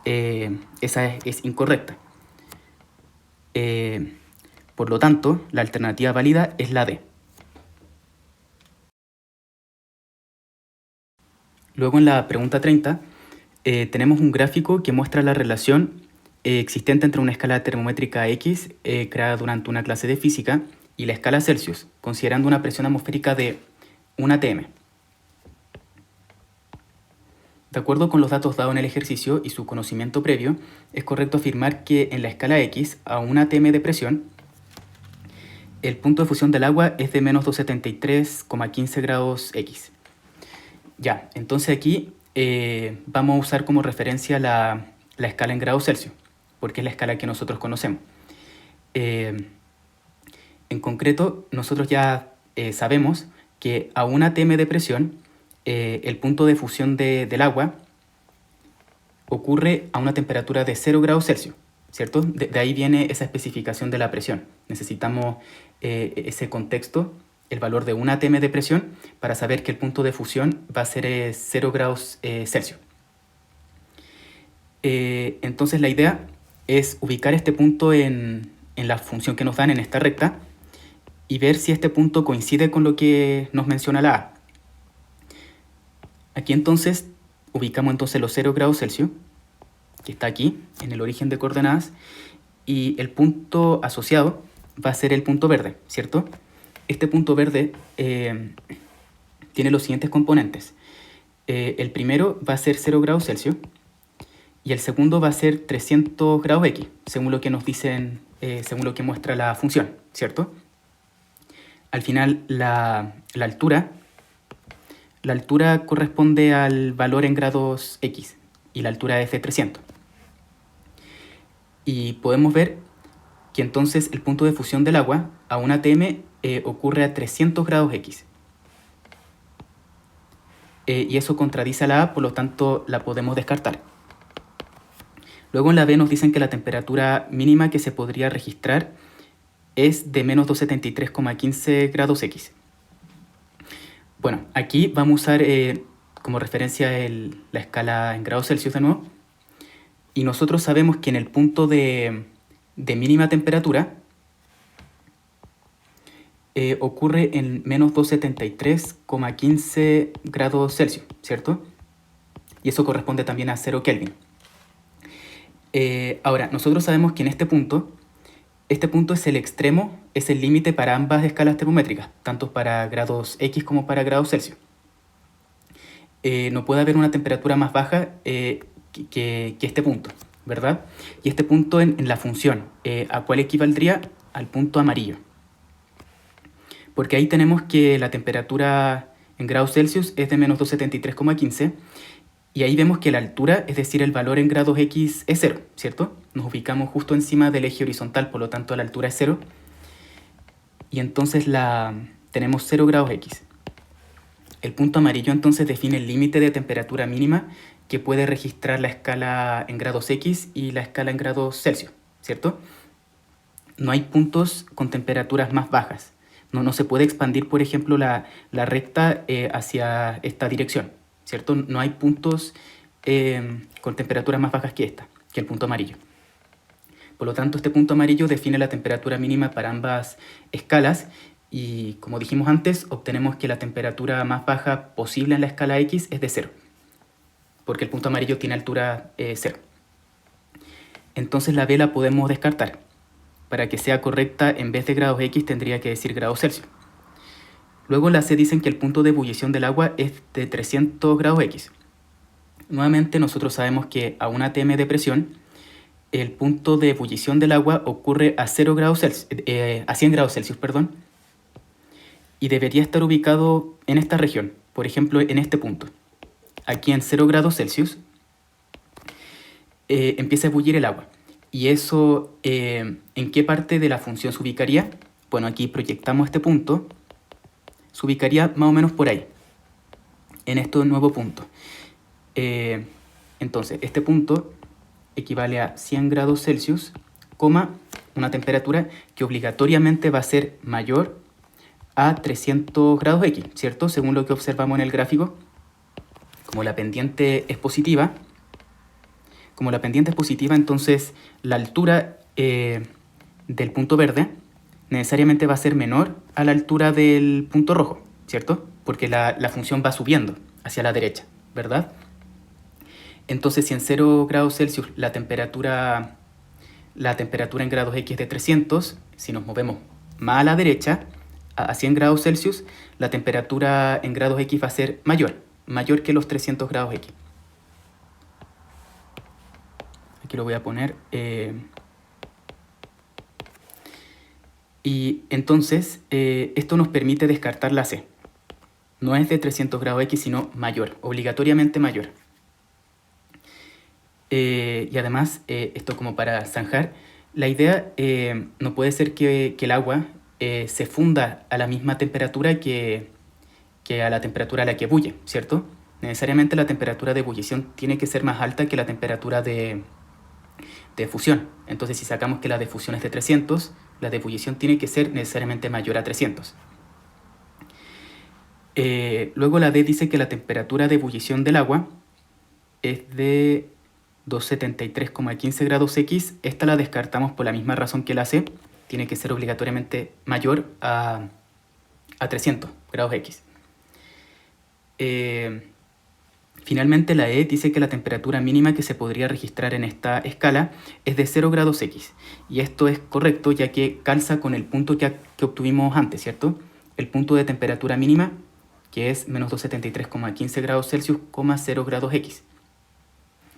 esa es incorrecta. Por lo tanto, la alternativa válida es la D. Luego en la pregunta 30 tenemos un gráfico que muestra la relación existente entre una escala termométrica X creada durante una clase de física y la escala Celsius, considerando una presión atmosférica de 1 atm. De acuerdo con los datos dados en el ejercicio y su conocimiento previo, es correcto afirmar que en la escala X, a 1 atm de presión, el punto de fusión del agua es de menos 273,15 grados X. Ya, entonces aquí vamos a usar como referencia la escala en grados Celsius, porque es la escala que nosotros conocemos. En concreto, nosotros ya sabemos que a 1 atm de presión, el punto de fusión del agua ocurre a una temperatura de 0 grados Celsius, ¿cierto? De ahí viene esa especificación de la presión. Necesitamos ese contexto, el valor de 1 atm de presión, para saber que el punto de fusión va a ser 0 grados Celsius. Entonces la idea es ubicar este punto en la función que nos dan en esta recta y ver si este punto coincide con lo que nos menciona la A. Aquí entonces ubicamos entonces los 0 grados Celsius, que está aquí, en el origen de coordenadas, y el punto asociado va a ser el punto verde, ¿cierto? Este punto verde tiene los siguientes componentes. El primero va a ser 0 grados Celsius y el segundo va a ser 300 grados X, según lo que nos dicen, según lo que muestra la función, ¿cierto? Al final la altura corresponde al valor en grados X y la altura es de 300. Y podemos ver que entonces el punto de fusión del agua a 1 atm ocurre a 300 grados X. Y eso contradice a la A, por lo tanto la podemos descartar. Luego en la B nos dicen que la temperatura mínima que se podría registrar es de menos 273,15 grados X. Bueno, aquí vamos a usar como referencia la escala en grados Celsius de nuevo. Y nosotros sabemos que en el punto de mínima temperatura ocurre en menos 273,15 grados Celsius, ¿cierto? Y eso corresponde también a 0 Kelvin. Ahora, nosotros sabemos que en este punto es el extremo, es el límite para ambas escalas termométricas, tanto para grados X como para grados Celsius. No puede haber una temperatura más baja que este punto, ¿verdad? Y este punto en la función, ¿a cuál equivaldría? Al punto amarillo. Porque ahí tenemos que la temperatura en grados Celsius es de menos 273,15 y ahí vemos que la altura, es decir, el valor en grados X es 0, ¿cierto? Nos ubicamos justo encima del eje horizontal, por lo tanto la altura es 0 y entonces tenemos 0 grados X. El punto amarillo entonces define el límite de temperatura mínima que puede registrar la escala en grados X y la escala en grados Celsius, ¿cierto? No hay puntos con temperaturas más bajas. No se puede expandir, por ejemplo, la recta hacia esta dirección, ¿cierto? No hay puntos con temperaturas más bajas que el punto amarillo. Por lo tanto, este punto amarillo define la temperatura mínima para ambas escalas Y como dijimos antes, obtenemos que la temperatura más baja posible en la escala X es de 0, porque el punto amarillo tiene altura 0. Entonces la B la podemos descartar. Para que sea correcta, en vez de grados X tendría que decir grados Celsius. Luego la C dicen que el punto de ebullición del agua es de 300 grados X. Nuevamente nosotros sabemos que a una atm de presión, el punto de ebullición del agua ocurre a 0 grados Celsius, a 100 grados Celsius, perdón, y debería estar ubicado en esta región, por ejemplo en este punto. Aquí en 0 grados Celsius empieza a ebullir el agua. ¿Y eso en qué parte de la función se ubicaría? Bueno, aquí proyectamos este punto, se ubicaría más o menos por ahí, en este nuevo punto. Entonces, este punto equivale a 100 grados Celsius, una temperatura que obligatoriamente va a ser mayor a 300 grados X, ¿cierto? Según lo que observamos en el gráfico, como la pendiente es positiva, entonces la altura del punto verde necesariamente va a ser menor a la altura del punto rojo, ¿cierto? Porque la función va subiendo hacia la derecha, ¿verdad? Entonces, si en 0 grados Celsius la temperatura en grados X es de 300, si nos movemos más a la derecha, a 100 grados Celsius, la temperatura en grados X va a ser mayor que los 300 grados X. Aquí lo voy a poner. Y entonces, esto nos permite descartar la C. No es de 300 grados X, sino mayor, obligatoriamente mayor. Y además, esto como para zanjar, la idea no puede ser que el agua se funda a la misma temperatura que a la temperatura a la que bulle, ¿cierto? Necesariamente la temperatura de ebullición tiene que ser más alta que la temperatura de fusión. Entonces, si sacamos que la de fusión es de 300, la de ebullición tiene que ser necesariamente mayor a 300. Luego la D dice que la temperatura de ebullición del agua es de 273,15 grados X. Esta la descartamos por la misma razón que la C. Tiene que ser obligatoriamente mayor a 300 grados X. Finalmente la E dice que la temperatura mínima que se podría registrar en esta escala es de 0 grados X. Y esto es correcto ya que calza con el punto que obtuvimos antes, ¿cierto? El punto de temperatura mínima, que es menos 273,15 grados Celsius, 0 grados X.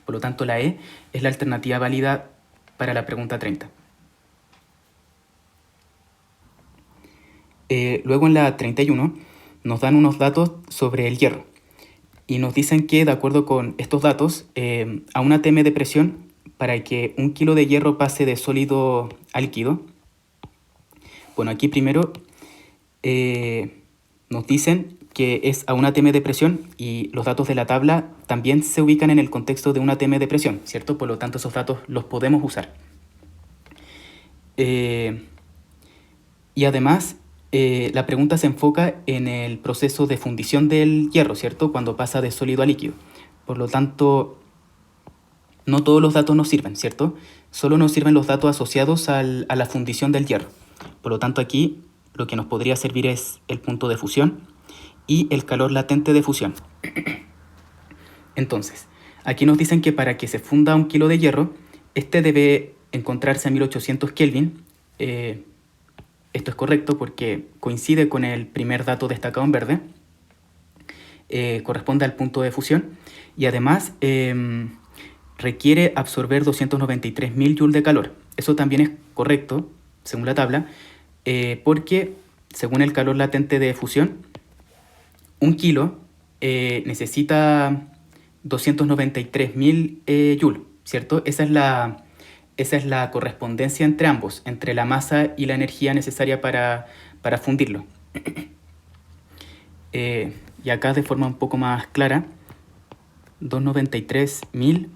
Por lo tanto, la E es la alternativa válida para la pregunta 30. Luego en la 31 nos dan unos datos sobre el hierro. Y nos dicen que, de acuerdo con estos datos, a una atm de presión, para que 1 kilo de hierro pase de sólido a líquido, bueno, aquí primero nos dicen que es a una atm de presión y los datos de la tabla también se ubican en el contexto de una atm de presión, ¿cierto? Por lo tanto, esos datos los podemos usar. Y además, la pregunta se enfoca en el proceso de fundición del hierro, ¿cierto? Cuando pasa de sólido a líquido. Por lo tanto, no todos los datos nos sirven, ¿cierto? Solo nos sirven los datos asociados a la fundición del hierro. Por lo tanto, aquí lo que nos podría servir es el punto de fusión y el calor latente de fusión. Entonces, aquí nos dicen que para que se funda 1 kilo de hierro, este debe encontrarse a 1800 Kelvin. Esto es correcto porque coincide con el primer dato destacado en verde. Corresponde al punto de fusión. Y además requiere absorber 293.000 joules de calor. Eso también es correcto, según la tabla, porque según el calor latente de fusión, 1 kilo necesita 293.000 joules, ¿cierto? Esa es la correspondencia entre ambos, entre la masa y la energía necesaria para fundirlo. Y acá de forma un poco más clara, 293.000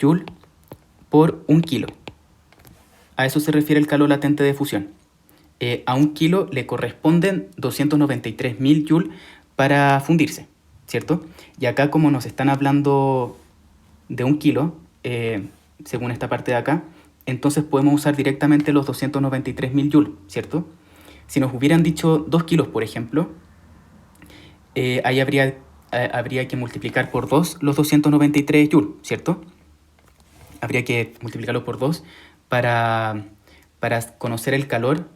joules por 1 kilo. A eso se refiere el calor latente de fusión. A 1 kilo le corresponden 293.000 joules para fundirse, ¿cierto? Y acá, como nos están hablando de 1 kilo, según esta parte de acá, entonces podemos usar directamente los 293.000 joules, ¿cierto? Si nos hubieran dicho 2 kilos, por ejemplo, ahí habría que multiplicar por 2 los 293 joules, ¿cierto? Habría que multiplicarlo por 2 para conocer el calor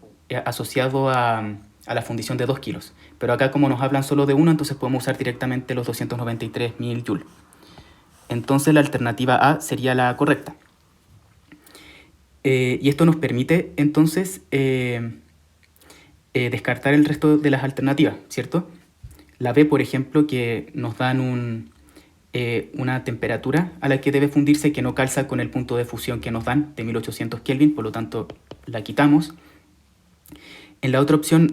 asociado a la fundición de 2 kilos. Pero acá, como nos hablan solo de 1, entonces podemos usar directamente los 293.000 joules. Entonces la alternativa A sería la correcta. Y esto nos permite entonces descartar el resto de las alternativas, ¿cierto? La B, por ejemplo, que nos dan una temperatura a la que debe fundirse que no calza con el punto de fusión que nos dan de 1800 Kelvin, por lo tanto la quitamos. En la otra opción,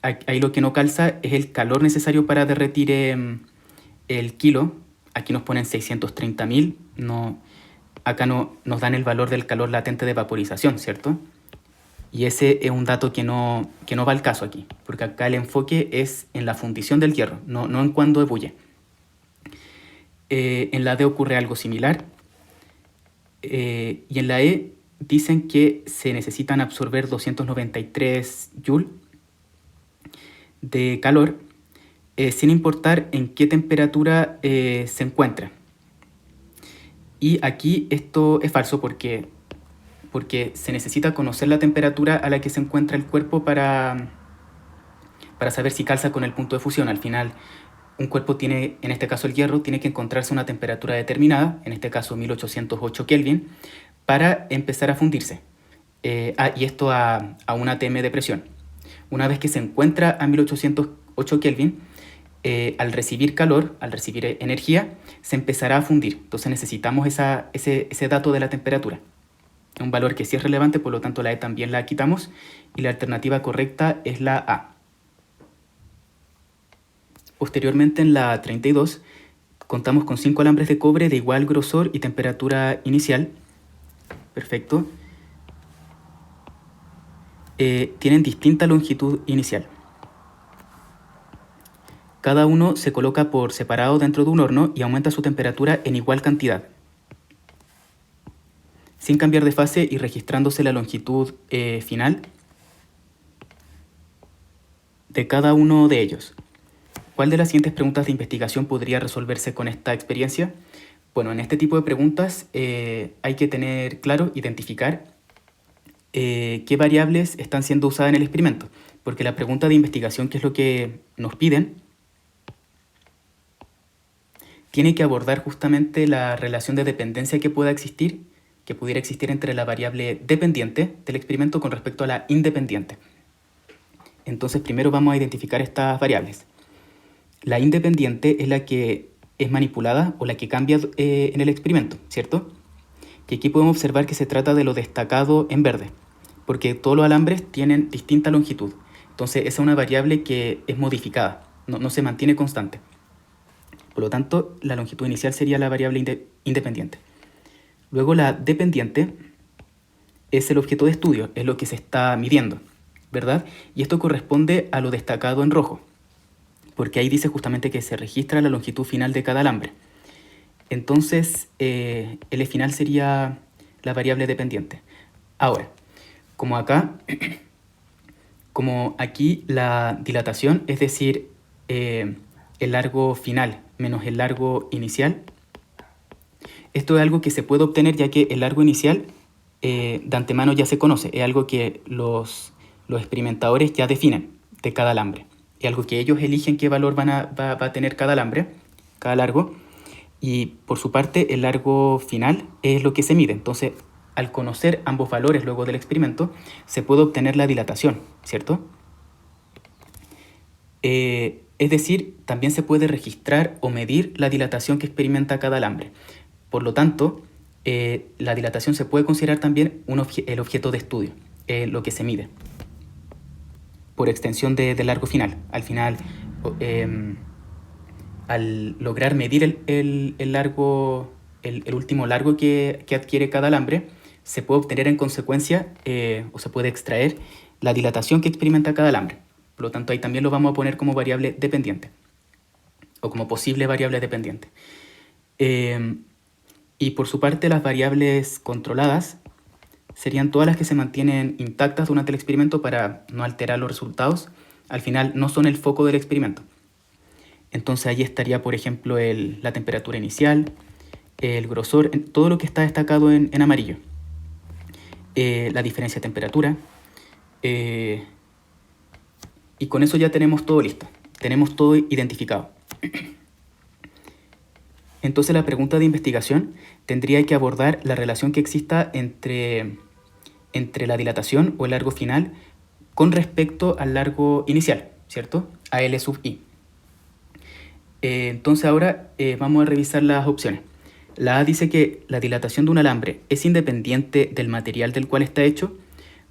ahí lo que no calza es el calor necesario para derretir el kilo. Aquí nos ponen 630.000, acá nos dan el valor del calor latente de vaporización, ¿cierto? Y ese es un dato que no va al caso aquí, porque acá el enfoque es en la fundición del hierro, no en cuando ebulle. En la D ocurre algo similar. Y en la E dicen que se necesitan absorber 293 joules de calor sin importar en qué temperatura se encuentra. Y aquí esto es falso porque se necesita conocer la temperatura a la que se encuentra el cuerpo para saber si calza con el punto de fusión. Al final, un cuerpo tiene, en este caso el hierro, tiene que encontrarse a una temperatura determinada, en este caso 1808 Kelvin, para empezar a fundirse. Y esto a 1 atm de presión. Una vez que se encuentra a 1808 Kelvin, al recibir calor, al recibir energía, se empezará a fundir. Entonces necesitamos ese dato de la temperatura. Un valor que sí es relevante, por lo tanto la E también la quitamos. Y la alternativa correcta es la A. Posteriormente, en la 32, contamos con 5 alambres de cobre de igual grosor y temperatura inicial. Perfecto. Tienen distinta longitud inicial. Cada uno se coloca por separado dentro de un horno y aumenta su temperatura en igual cantidad, sin cambiar de fase y registrándose la longitud final de cada uno de ellos. ¿Cuál de las siguientes preguntas de investigación podría resolverse con esta experiencia? Bueno, en este tipo de preguntas hay que tener claro, identificar qué variables están siendo usadas en el experimento, porque la pregunta de investigación, que es lo que nos piden, tiene que abordar justamente la relación de dependencia que pudiera existir entre la variable dependiente del experimento con respecto a la independiente. Entonces, primero vamos a identificar estas variables. La independiente es la que es manipulada o la que cambia en el experimento, ¿cierto? Que aquí podemos observar que se trata de lo destacado en verde, porque todos los alambres tienen distinta longitud. Entonces, esa es una variable que es modificada, no se mantiene constante. Por lo tanto, la longitud inicial sería la variable independiente. Luego, la dependiente es el objeto de estudio, es lo que se está midiendo, ¿verdad? Y esto corresponde a lo destacado en rojo, porque ahí dice justamente que se registra la longitud final de cada alambre. Entonces, L final sería la variable dependiente. Ahora, como aquí la dilatación, es decir, el largo final menos el largo inicial, esto es algo que se puede obtener ya que el largo inicial de antemano ya se conoce, es algo que los experimentadores ya definen de cada alambre. Es algo que ellos eligen qué valor va a tener cada alambre, cada largo, y por su parte el largo final es lo que se mide. Entonces, al conocer ambos valores luego del experimento, se puede obtener la dilatación, ¿cierto? Es decir, también se puede registrar o medir la dilatación que experimenta cada alambre. Por lo tanto, la dilatación se puede considerar también el objeto de estudio, lo que se mide, por extensión de largo final. Al final, al lograr medir el último largo que adquiere cada alambre, se puede obtener en consecuencia o se puede extraer la dilatación que experimenta cada alambre. Por lo tanto, ahí también lo vamos a poner como variable dependiente o como posible variable dependiente. Y por su parte, las variables controladas serían todas las que se mantienen intactas durante el experimento para no alterar los resultados. Al final no son el foco del experimento. Entonces allí estaría, por ejemplo, la temperatura inicial, el grosor, todo lo que está destacado en amarillo. La diferencia de temperatura. Y con eso ya tenemos todo listo. Tenemos todo identificado. Entonces la pregunta de investigación tendría que abordar la relación que exista entre la dilatación o el largo final con respecto al largo inicial, ¿cierto? A L sub I. Entonces ahora vamos a revisar las opciones. La A dice que la dilatación de un alambre es independiente del material del cual está hecho.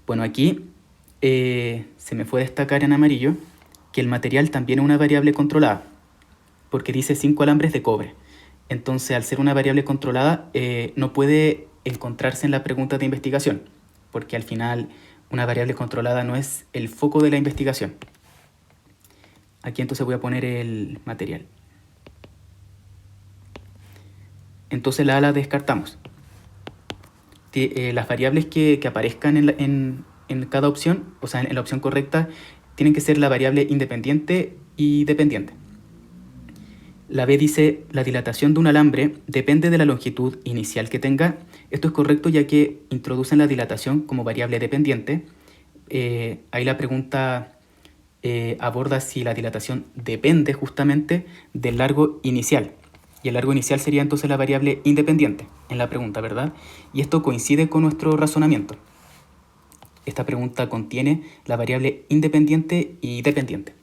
Bueno, aquí se me fue a destacar en amarillo que el material también es una variable controlada, porque dice 5 alambres de cobre. Entonces, al ser una variable controlada, no puede encontrarse en la pregunta de investigación, porque al final una variable controlada no es el foco de la investigación. Aquí entonces voy a poner el material. Entonces la A la descartamos. Las variables que aparezcan en cada opción, o sea, en la opción correcta, tienen que ser la variable independiente y dependiente. La B dice, la dilatación de un alambre depende de la longitud inicial que tenga. Esto es correcto ya que introducen la dilatación como variable dependiente. Ahí la pregunta aborda si la dilatación depende justamente del largo inicial. Y el largo inicial sería entonces la variable independiente en la pregunta, ¿verdad? Y esto coincide con nuestro razonamiento. Esta pregunta contiene la variable independiente y dependiente.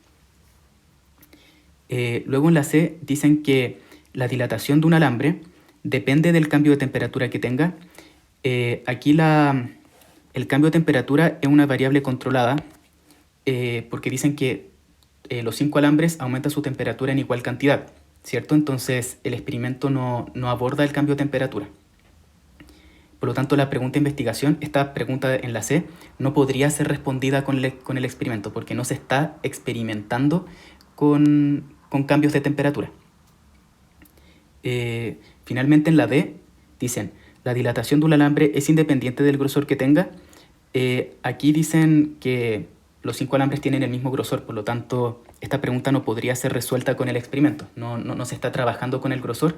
Luego en la C dicen que la dilatación de un alambre depende del cambio de temperatura que tenga. Aquí el cambio de temperatura es una variable controlada porque dicen que los 5 alambres aumentan su temperatura en igual cantidad, ¿cierto? Entonces el experimento no aborda el cambio de temperatura. Por lo tanto, la pregunta de investigación, esta pregunta en la C, no podría ser respondida con el experimento porque no se está experimentando con cambios de temperatura. Finalmente en la D dicen, la dilatación de un alambre es independiente del grosor que tenga. Aquí dicen que los 5 alambres tienen el mismo grosor, por lo tanto esta pregunta no podría ser resuelta con el experimento. No se está trabajando con el grosor,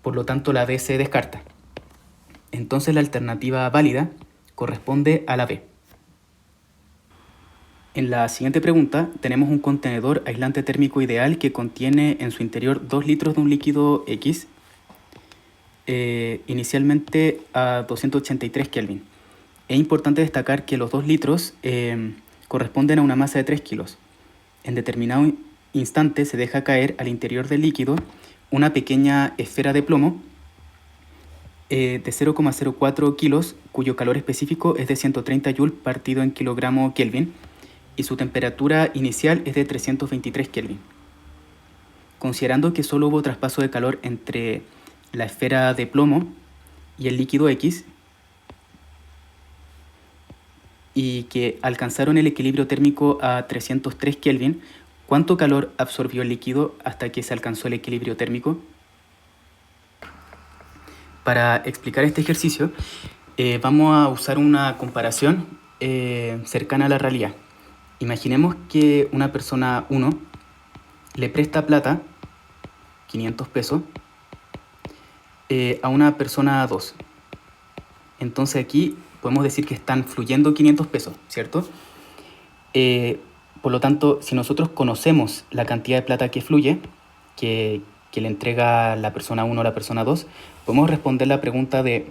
por lo tanto la D se descarta. Entonces la alternativa válida corresponde a la B. En la siguiente pregunta tenemos un contenedor aislante térmico ideal que contiene en su interior 2 litros de un líquido X, inicialmente a 283 Kelvin. Es importante destacar que los 2 litros corresponden a una masa de 3 kilos. En determinado instante se deja caer al interior del líquido una pequeña esfera de plomo de 0,04 kilos, cuyo calor específico es de 130 Joule partido en kilogramo Kelvin, y su temperatura inicial es de 323 Kelvin. Considerando que solo hubo traspaso de calor entre la esfera de plomo y el líquido X, y que alcanzaron el equilibrio térmico a 303 Kelvin, ¿cuánto calor absorbió el líquido hasta que se alcanzó el equilibrio térmico? Para explicar este ejercicio, vamos a usar una comparación cercana a la realidad. Imaginemos que una persona 1 le presta plata, 500 pesos, a una persona 2. Entonces aquí podemos decir que están fluyendo 500 pesos, ¿cierto? Por lo tanto, si nosotros conocemos la cantidad de plata que fluye, que le entrega la persona 1 a la persona 2, podemos responder la pregunta de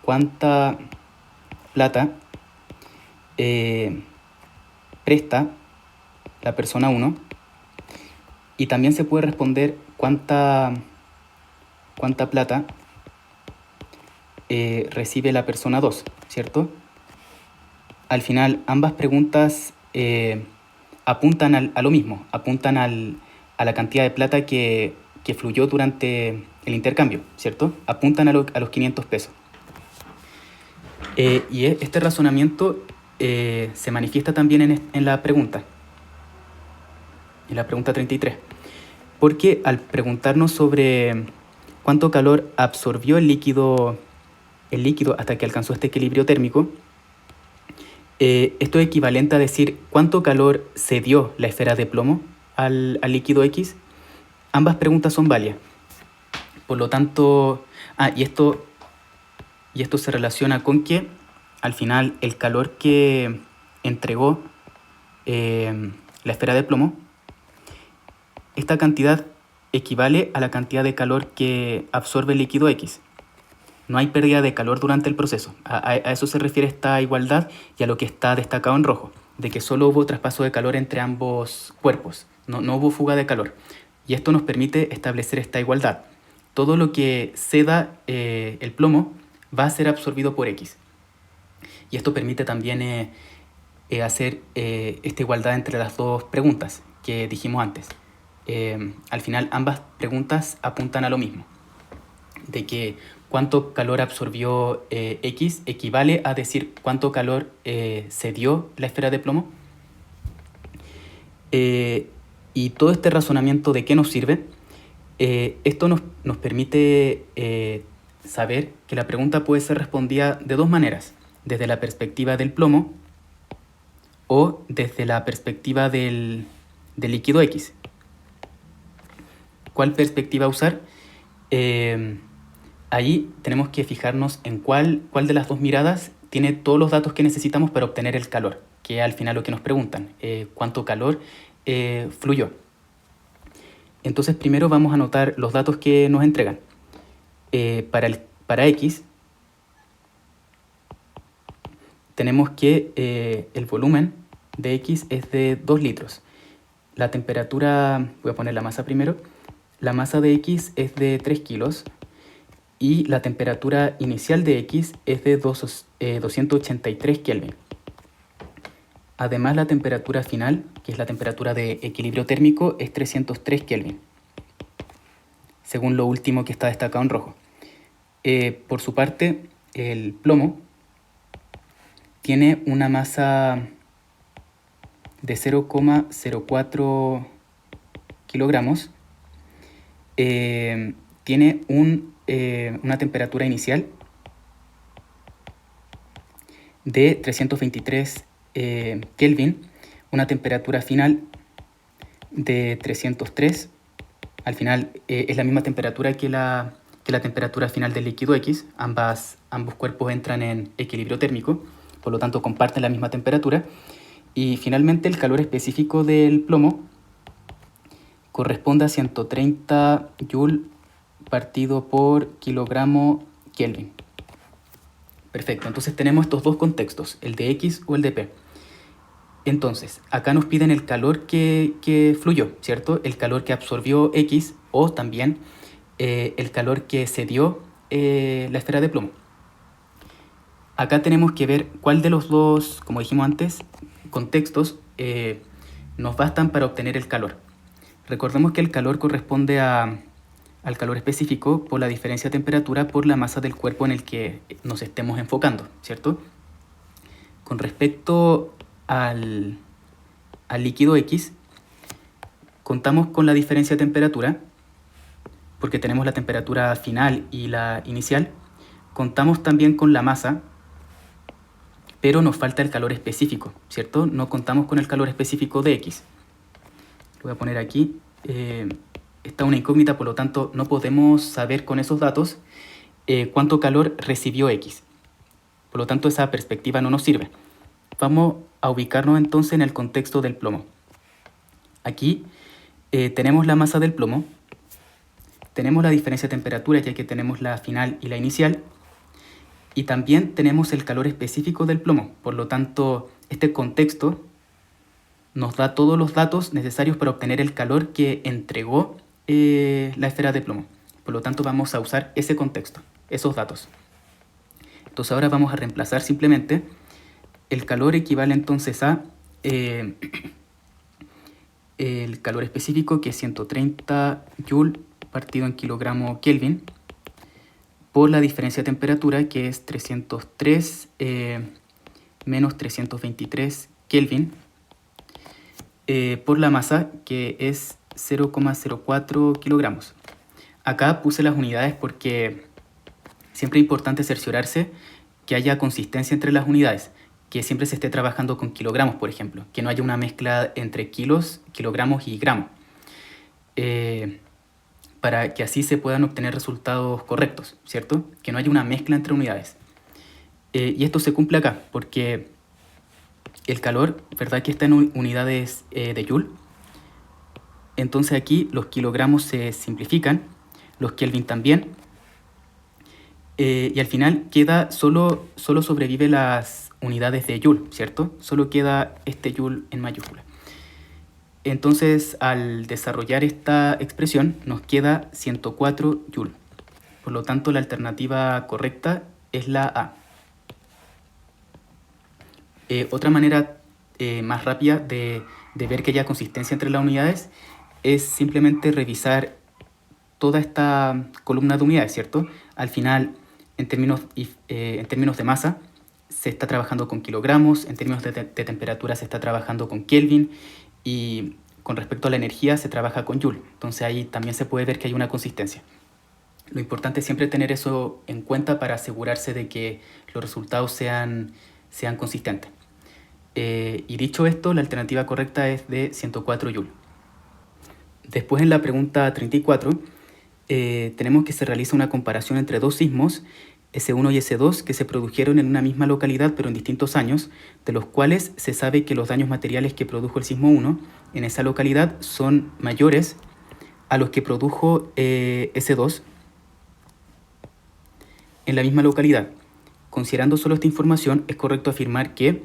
cuánta plata presta la persona 1, y también se puede responder cuánta plata recibe la persona 2, ¿cierto? Al final, ambas preguntas apuntan a lo mismo, apuntan a la cantidad de plata que fluyó durante el intercambio, ¿cierto? Apuntan a los 500 pesos. Y este razonamiento se manifiesta también en la pregunta 33, porque al preguntarnos sobre cuánto calor absorbió el líquido el líquido hasta que alcanzó este equilibrio térmico, esto es equivalente a decir cuánto calor cedió la esfera de plomo al líquido X. Ambas preguntas son válidas. Por lo tanto, y esto se relaciona con que al final el calor que entregó la esfera de plomo, esta cantidad equivale a la cantidad de calor que absorbe el líquido X. No hay pérdida de calor durante el proceso. A eso se refiere esta igualdad y a lo que está destacado en rojo, de que solo hubo traspaso de calor entre ambos cuerpos, no hubo fuga de calor. Y esto nos permite establecer esta igualdad. Todo lo que ceda el plomo va a ser absorbido por X. Y esto permite también hacer esta igualdad entre las dos preguntas que dijimos antes. Al final ambas preguntas apuntan a lo mismo, de que cuánto calor absorbió X equivale a decir cuánto calor cedió la esfera de plomo. Y todo este razonamiento, ¿de qué nos sirve? Esto nos permite saber que la pregunta puede ser respondida de dos maneras: desde la perspectiva del plomo o desde la perspectiva del líquido X. ¿Cuál perspectiva usar? Ahí tenemos que fijarnos en cuál de las dos miradas tiene todos los datos que necesitamos para obtener el calor, que es al final lo que nos preguntan, cuánto calor fluyó. Entonces primero vamos a anotar los datos que nos entregan. Para X tenemos que el volumen de X es de 2 litros. La temperatura, voy a poner la masa primero, la masa de X es de 3 kilos y la temperatura inicial de X es de 283 Kelvin. Además, la temperatura final, que es la temperatura de equilibrio térmico, es 303 Kelvin, según lo último que está destacado en rojo. Por su parte, el plomo tiene una masa de 0,04 kilogramos. Tiene una temperatura inicial de 323 Kelvin, una temperatura final de 303. Al final es la misma temperatura que la temperatura final del líquido X. Ambos cuerpos entran en equilibrio térmico, por lo tanto comparten la misma temperatura. Y finalmente el calor específico del plomo corresponde a 130 Joule partido por kilogramo Kelvin. Perfecto, entonces tenemos estos dos contextos, el de X o el de P. Entonces, acá nos piden el calor que fluyó, ¿cierto? El calor que absorbió X o también el calor que cedió la esfera de plomo. Acá tenemos que ver cuál de los dos, como dijimos antes, contextos nos bastan para obtener el calor. Recordemos que el calor corresponde al calor específico por la diferencia de temperatura por la masa del cuerpo en el que nos estemos enfocando, ¿cierto? Con respecto al líquido X, contamos con la diferencia de temperatura, porque tenemos la temperatura final y la inicial. Contamos también con la masa, pero nos falta el calor específico, ¿cierto? No contamos con el calor específico de X. Lo voy a poner aquí. Está una incógnita, por lo tanto no podemos saber con esos datos cuánto calor recibió X. Por lo tanto, esa perspectiva no nos sirve. Vamos a ubicarnos entonces en el contexto del plomo. Aquí tenemos la masa del plomo, tenemos la diferencia de temperatura, ya que tenemos la final y la inicial, y también tenemos el calor específico del plomo. Por lo tanto, este contexto nos da todos los datos necesarios para obtener el calor que entregó la esfera de plomo. Por lo tanto, vamos a usar ese contexto, esos datos. Entonces ahora vamos a reemplazar simplemente. El calor equivale entonces a el calor específico, que es 130 Joule partido en kilogramo Kelvin, por la diferencia de temperatura, que es 303 menos 323 Kelvin, por la masa, que es 0,04 kilogramos. Acá puse las unidades porque Siempre es importante cerciorarse que haya consistencia entre las unidades, que siempre se esté trabajando con kilogramos, por ejemplo, que no haya una mezcla entre kilos, kilogramos y gramos, para que así se puedan obtener resultados correctos, ¿cierto? Que no haya una mezcla entre unidades. Y esto se cumple acá, porque el calor, ¿verdad? Que está en unidades de Joule. Entonces aquí los kilogramos se simplifican, los Kelvin también, y al final queda solo sobrevive las unidades de Joule, ¿cierto? Solo queda este Joule en mayúscula. Entonces, al desarrollar esta expresión, nos queda 104 Joule. Por lo tanto, la alternativa correcta es la A. Otra manera más rápida de ver que haya consistencia entre las unidades es simplemente revisar toda esta columna de unidades, ¿cierto? Al final, en términos de masa, se está trabajando con kilogramos, en términos de temperatura se está trabajando con Kelvin, y con respecto a la energía se trabaja con Joule. Entonces ahí también se puede ver que hay una consistencia. Lo importante es siempre tener eso en cuenta para asegurarse de que los resultados sean consistentes. Y dicho esto, la alternativa correcta es de 104 Joule. Después, en la pregunta 34, tenemos que se realiza una comparación entre dos sismos, S1 y S2, que se produjeron en una misma localidad pero en distintos años, de los cuales se sabe que los daños materiales que produjo el sismo 1 en esa localidad son mayores a los que produjo S2 en la misma localidad. Considerando solo esta información, es correcto afirmar que,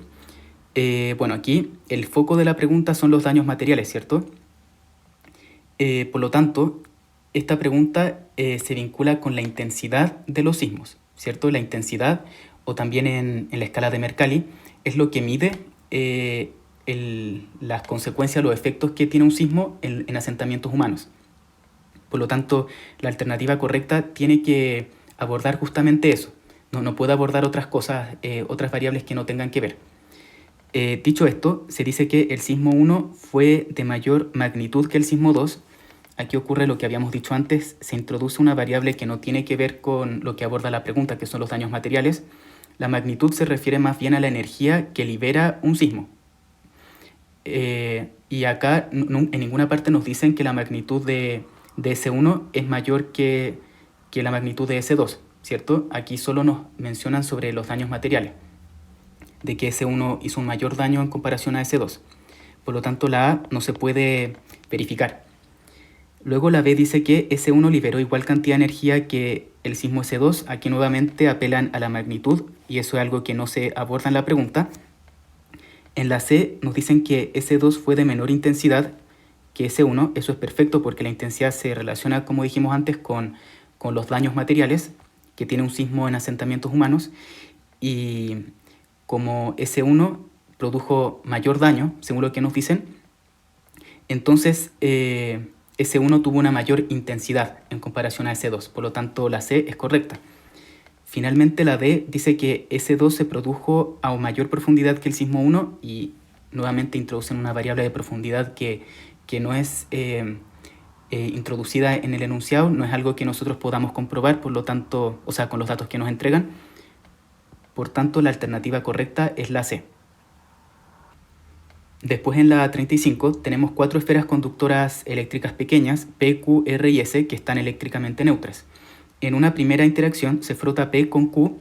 bueno, aquí el foco de la pregunta son los daños materiales, ¿cierto? Por lo tanto, esta pregunta se vincula con la intensidad de los sismos, ¿cierto? La intensidad, o también en la escala de Mercalli, es lo que mide las consecuencias, los efectos que tiene un sismo en asentamientos humanos. Por lo tanto, la alternativa correcta tiene que abordar justamente eso. No puede abordar otras cosas, otras variables que no tengan que ver. Dicho esto, se dice que el sismo 1 fue de mayor magnitud que el sismo 2. Aquí ocurre lo que habíamos dicho antes, se introduce una variable que no tiene que ver con lo que aborda la pregunta, que son los daños materiales. La magnitud se refiere más bien a la energía que libera un sismo. Y acá en ninguna parte nos dicen que la magnitud de S1 es mayor que la magnitud de S2, ¿cierto? Aquí solo nos mencionan sobre los daños materiales, de que S1 hizo un mayor daño en comparación a S2. Por lo tanto, la A no se puede verificar. Luego la B dice que S1 liberó igual cantidad de energía que el sismo S2. Aquí nuevamente apelan a la magnitud y eso es algo que no se aborda en la pregunta. En la C nos dicen que S2 fue de menor intensidad que S1. Eso es perfecto porque la intensidad se relaciona, como dijimos antes, con los daños materiales que tiene un sismo en asentamientos humanos. Y como S1 produjo mayor daño, según lo que nos dicen, entonces S1 tuvo una mayor intensidad en comparación a S2, por lo tanto la C es correcta. Finalmente la D dice que S2 se produjo a mayor profundidad que el sismo 1 y nuevamente introducen una variable de profundidad que no es introducida en el enunciado, no es algo que nosotros podamos comprobar, por lo tanto, o sea, con los datos que nos entregan. Por tanto, la alternativa correcta es la C. Después, en la 35 tenemos 4 esferas conductoras eléctricas pequeñas, P, Q, R y S, que están eléctricamente neutras. En una primera interacción se frota P con Q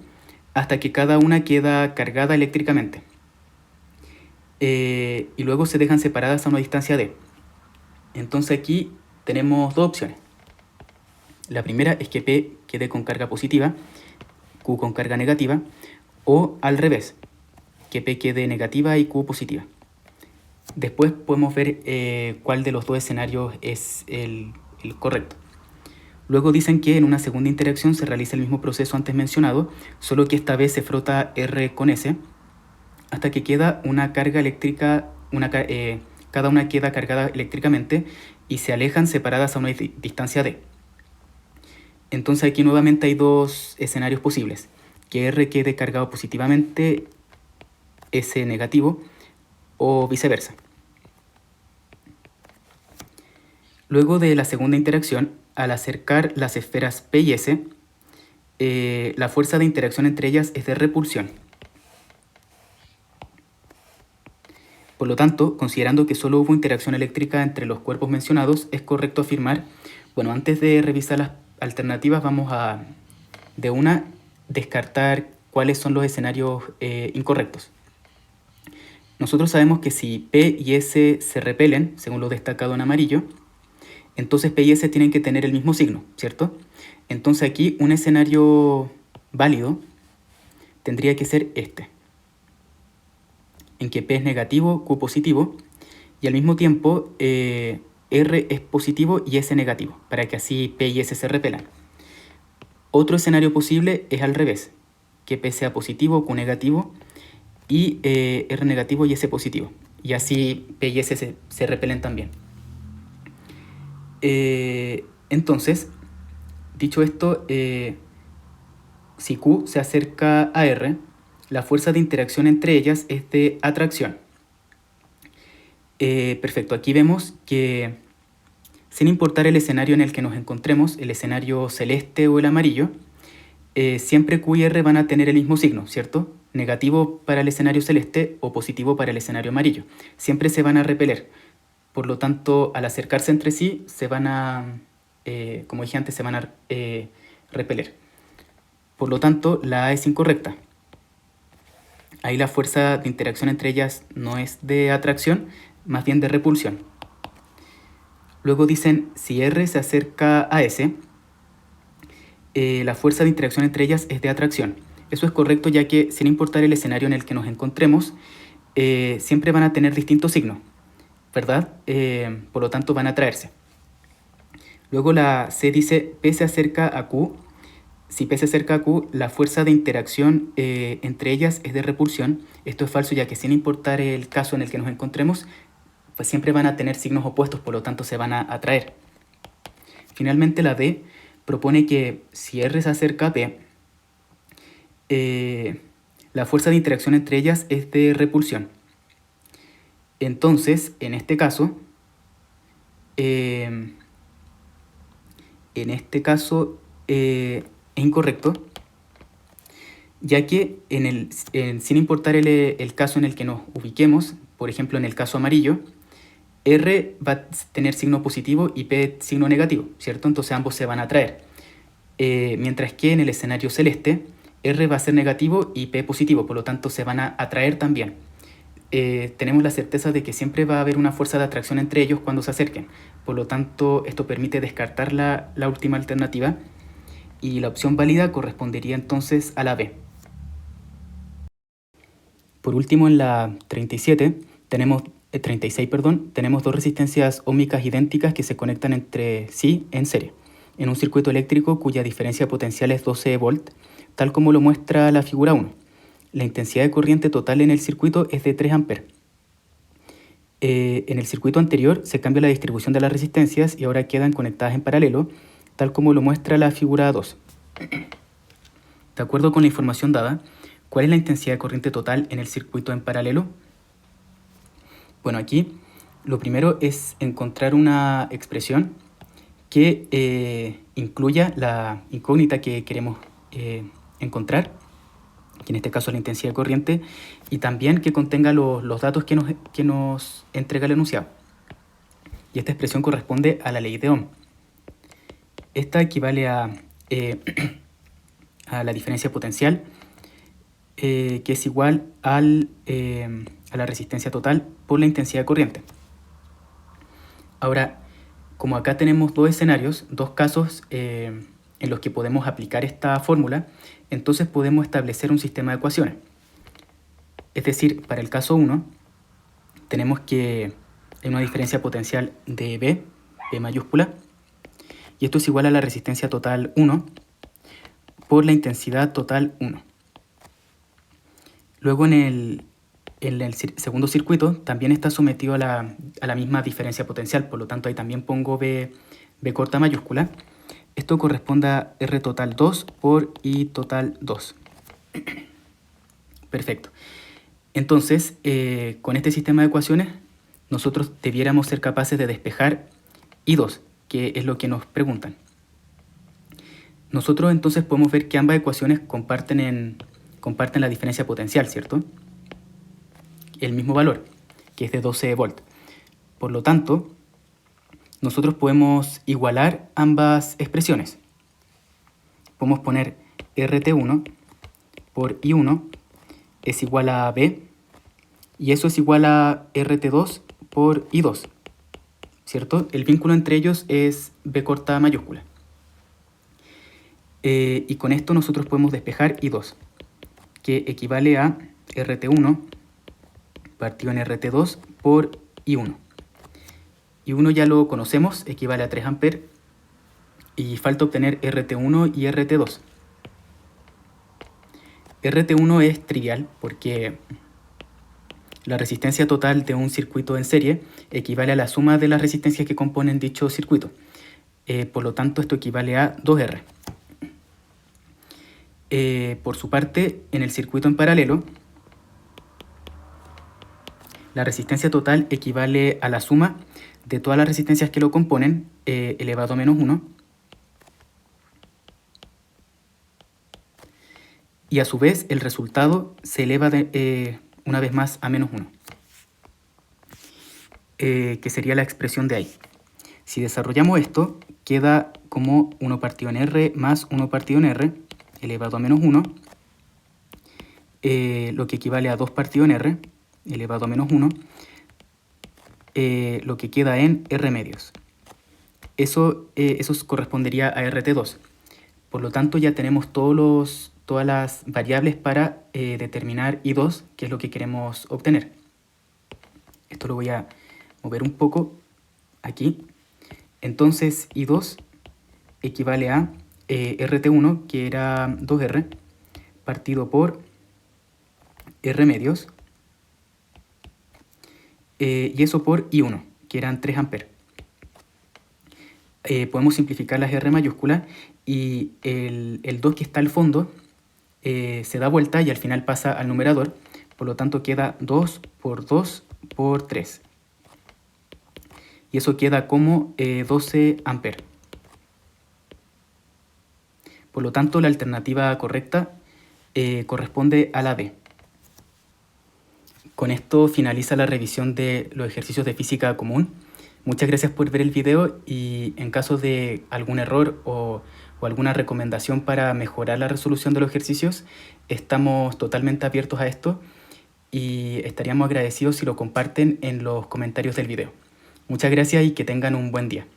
hasta que cada una queda cargada eléctricamente. Y luego se dejan separadas a una distancia D. Entonces aquí tenemos dos opciones. La primera es que P quede con carga positiva, Q con carga negativa, o al revés, que P quede negativa y Q positiva. Después podemos ver cuál de los dos escenarios es el correcto. Luego dicen que en una segunda interacción se realiza el mismo proceso antes mencionado, solo que esta vez se frota R con S hasta que queda una carga eléctrica, cada una queda cargada eléctricamente y se alejan separadas a una distancia D. Entonces aquí nuevamente hay dos escenarios posibles, que R quede cargado positivamente, S negativo, o viceversa. Luego de la segunda interacción, al acercar las esferas P y S, la fuerza de interacción entre ellas es de repulsión. Por lo tanto, considerando que solo hubo interacción eléctrica entre los cuerpos mencionados, es correcto afirmar, bueno, antes de revisar las alternativas vamos a, de una, descartar cuáles son los escenarios incorrectos. Nosotros sabemos que si P y S se repelen, según lo destacado en amarillo, entonces P y S tienen que tener el mismo signo, ¿cierto? Entonces aquí un escenario válido tendría que ser este, en que P es negativo, Q positivo, y al mismo tiempo R es positivo y S negativo, para que así P y S se repelan. Otro escenario posible es al revés, que P sea positivo, Q negativo, y R negativo y S positivo, y así P y S se repelen también. Entonces, dicho esto, si Q se acerca a R, la fuerza de interacción entre ellas es de atracción. Perfecto, aquí vemos que sin importar el escenario en el que nos encontremos, el escenario celeste o el amarillo, siempre Q y R van a tener el mismo signo, ¿cierto? Negativo para el escenario celeste o positivo para el escenario amarillo. Siempre se van a repeler. Por lo tanto, al acercarse entre sí, se van a, como dije antes, se van a repeler. Por lo tanto, la A es incorrecta. Ahí la fuerza de interacción entre ellas no es de atracción, más bien de repulsión. Luego dicen, si R se acerca a S, la fuerza de interacción entre ellas es de atracción. Eso es correcto, ya que sin importar el escenario en el que nos encontremos, siempre van a tener distintos signos, ¿verdad? Por lo tanto van a atraerse. Luego la C dice, P se acerca a Q. Si P se acerca a Q, la fuerza de interacción entre ellas es de repulsión. Esto es falso, ya que sin importar el caso en el que nos encontremos, pues siempre van a tener signos opuestos, por lo tanto se van a atraer. Finalmente la D propone que si R se acerca a P, la fuerza de interacción entre ellas es de repulsión. Entonces, en este caso, es incorrecto, ya que sin importar el caso en el que nos ubiquemos, por ejemplo en el caso amarillo, R va a tener signo positivo y P signo negativo, ¿cierto? Entonces ambos se van a atraer. Mientras que en el escenario celeste, R va a ser negativo y P positivo, por lo tanto se van a atraer también. Tenemos la certeza de que siempre va a haber una fuerza de atracción entre ellos cuando se acerquen. Por lo tanto, esto permite descartar la última alternativa y la opción válida correspondería entonces a la B. Por último, en la 36, tenemos dos resistencias óhmicas idénticas que se conectan entre sí en serie, en un circuito eléctrico cuya diferencia potencial es 12 volt, tal como lo muestra la figura 1. La intensidad de corriente total en el circuito es de 3 amperes. En el circuito anterior se cambia la distribución de las resistencias y ahora quedan conectadas en paralelo, tal como lo muestra la figura 2. De acuerdo con la información dada, ¿cuál es la intensidad de corriente total en el circuito en paralelo? Bueno, aquí lo primero es encontrar una expresión que incluya la incógnita que queremos encontrar, que en este caso es la intensidad de corriente, y también que contenga los datos que nos entrega el enunciado. Y esta expresión corresponde a la ley de Ohm. Esta equivale a la diferencia potencial, que es igual a la resistencia total por la intensidad de corriente. Ahora, como acá tenemos dos escenarios, dos casos en los que podemos aplicar esta fórmula, entonces podemos establecer un sistema de ecuaciones. Es decir, para el caso 1, tenemos que hay una diferencia potencial de B mayúscula, y esto es igual a la resistencia total 1 por la intensidad total 1. Luego en el segundo circuito también está sometido a la misma diferencia potencial, por lo tanto ahí también pongo B corta mayúscula. Esto corresponde a R total 2 por I total 2. Perfecto. Entonces, con este sistema de ecuaciones, nosotros debiéramos ser capaces de despejar I2, que es lo que nos preguntan. Nosotros entonces podemos ver que ambas ecuaciones comparten la diferencia potencial, ¿cierto? El mismo valor, que es de 12 volt. Por lo tanto, nosotros podemos igualar ambas expresiones. Podemos poner RT1 por I1 es igual a B, y eso es igual a RT2 por I2, ¿cierto? El vínculo entre ellos es B corta mayúscula. Y con esto nosotros podemos despejar I2, que equivale a RT1 partido en RT2 por I1. I1 ya lo conocemos, equivale a 3 amperes, y falta obtener RT1 y RT2. RT1 es trivial porque la resistencia total de un circuito en serie equivale a la suma de las resistencias que componen dicho circuito. Por lo tanto, esto equivale a 2R. Por su parte, en el circuito en paralelo, la resistencia total equivale a la suma de todas las resistencias que lo componen, elevado a menos 1, y a su vez el resultado se eleva una vez más a menos 1, que sería la expresión de ahí. Si desarrollamos esto, queda como 1 partido en R más 1 partido en R, elevado a menos 1, lo que equivale a 2 partido en R, elevado a menos 1, lo que queda en R medios. Eso correspondería a RT2. Por lo tanto, ya tenemos todas las variables para determinar I2, que es lo que queremos obtener. Esto lo voy a mover un poco aquí. Entonces, I2 equivale a RT1, que era 2R, partido por R medios, y eso por I1, que eran 3 amperes. Podemos simplificar las R mayúsculas y el 2 que está al fondo se da vuelta y al final pasa al numerador, por lo tanto queda 2 por 2 por 3. Y eso queda como 12 amperes. Por lo tanto, la alternativa correcta corresponde a la D. Con esto finaliza la revisión de los ejercicios de física común. Muchas gracias por ver el video y en caso de algún error o alguna recomendación para mejorar la resolución de los ejercicios, estamos totalmente abiertos a esto y estaríamos agradecidos si lo comparten en los comentarios del video. Muchas gracias y que tengan un buen día.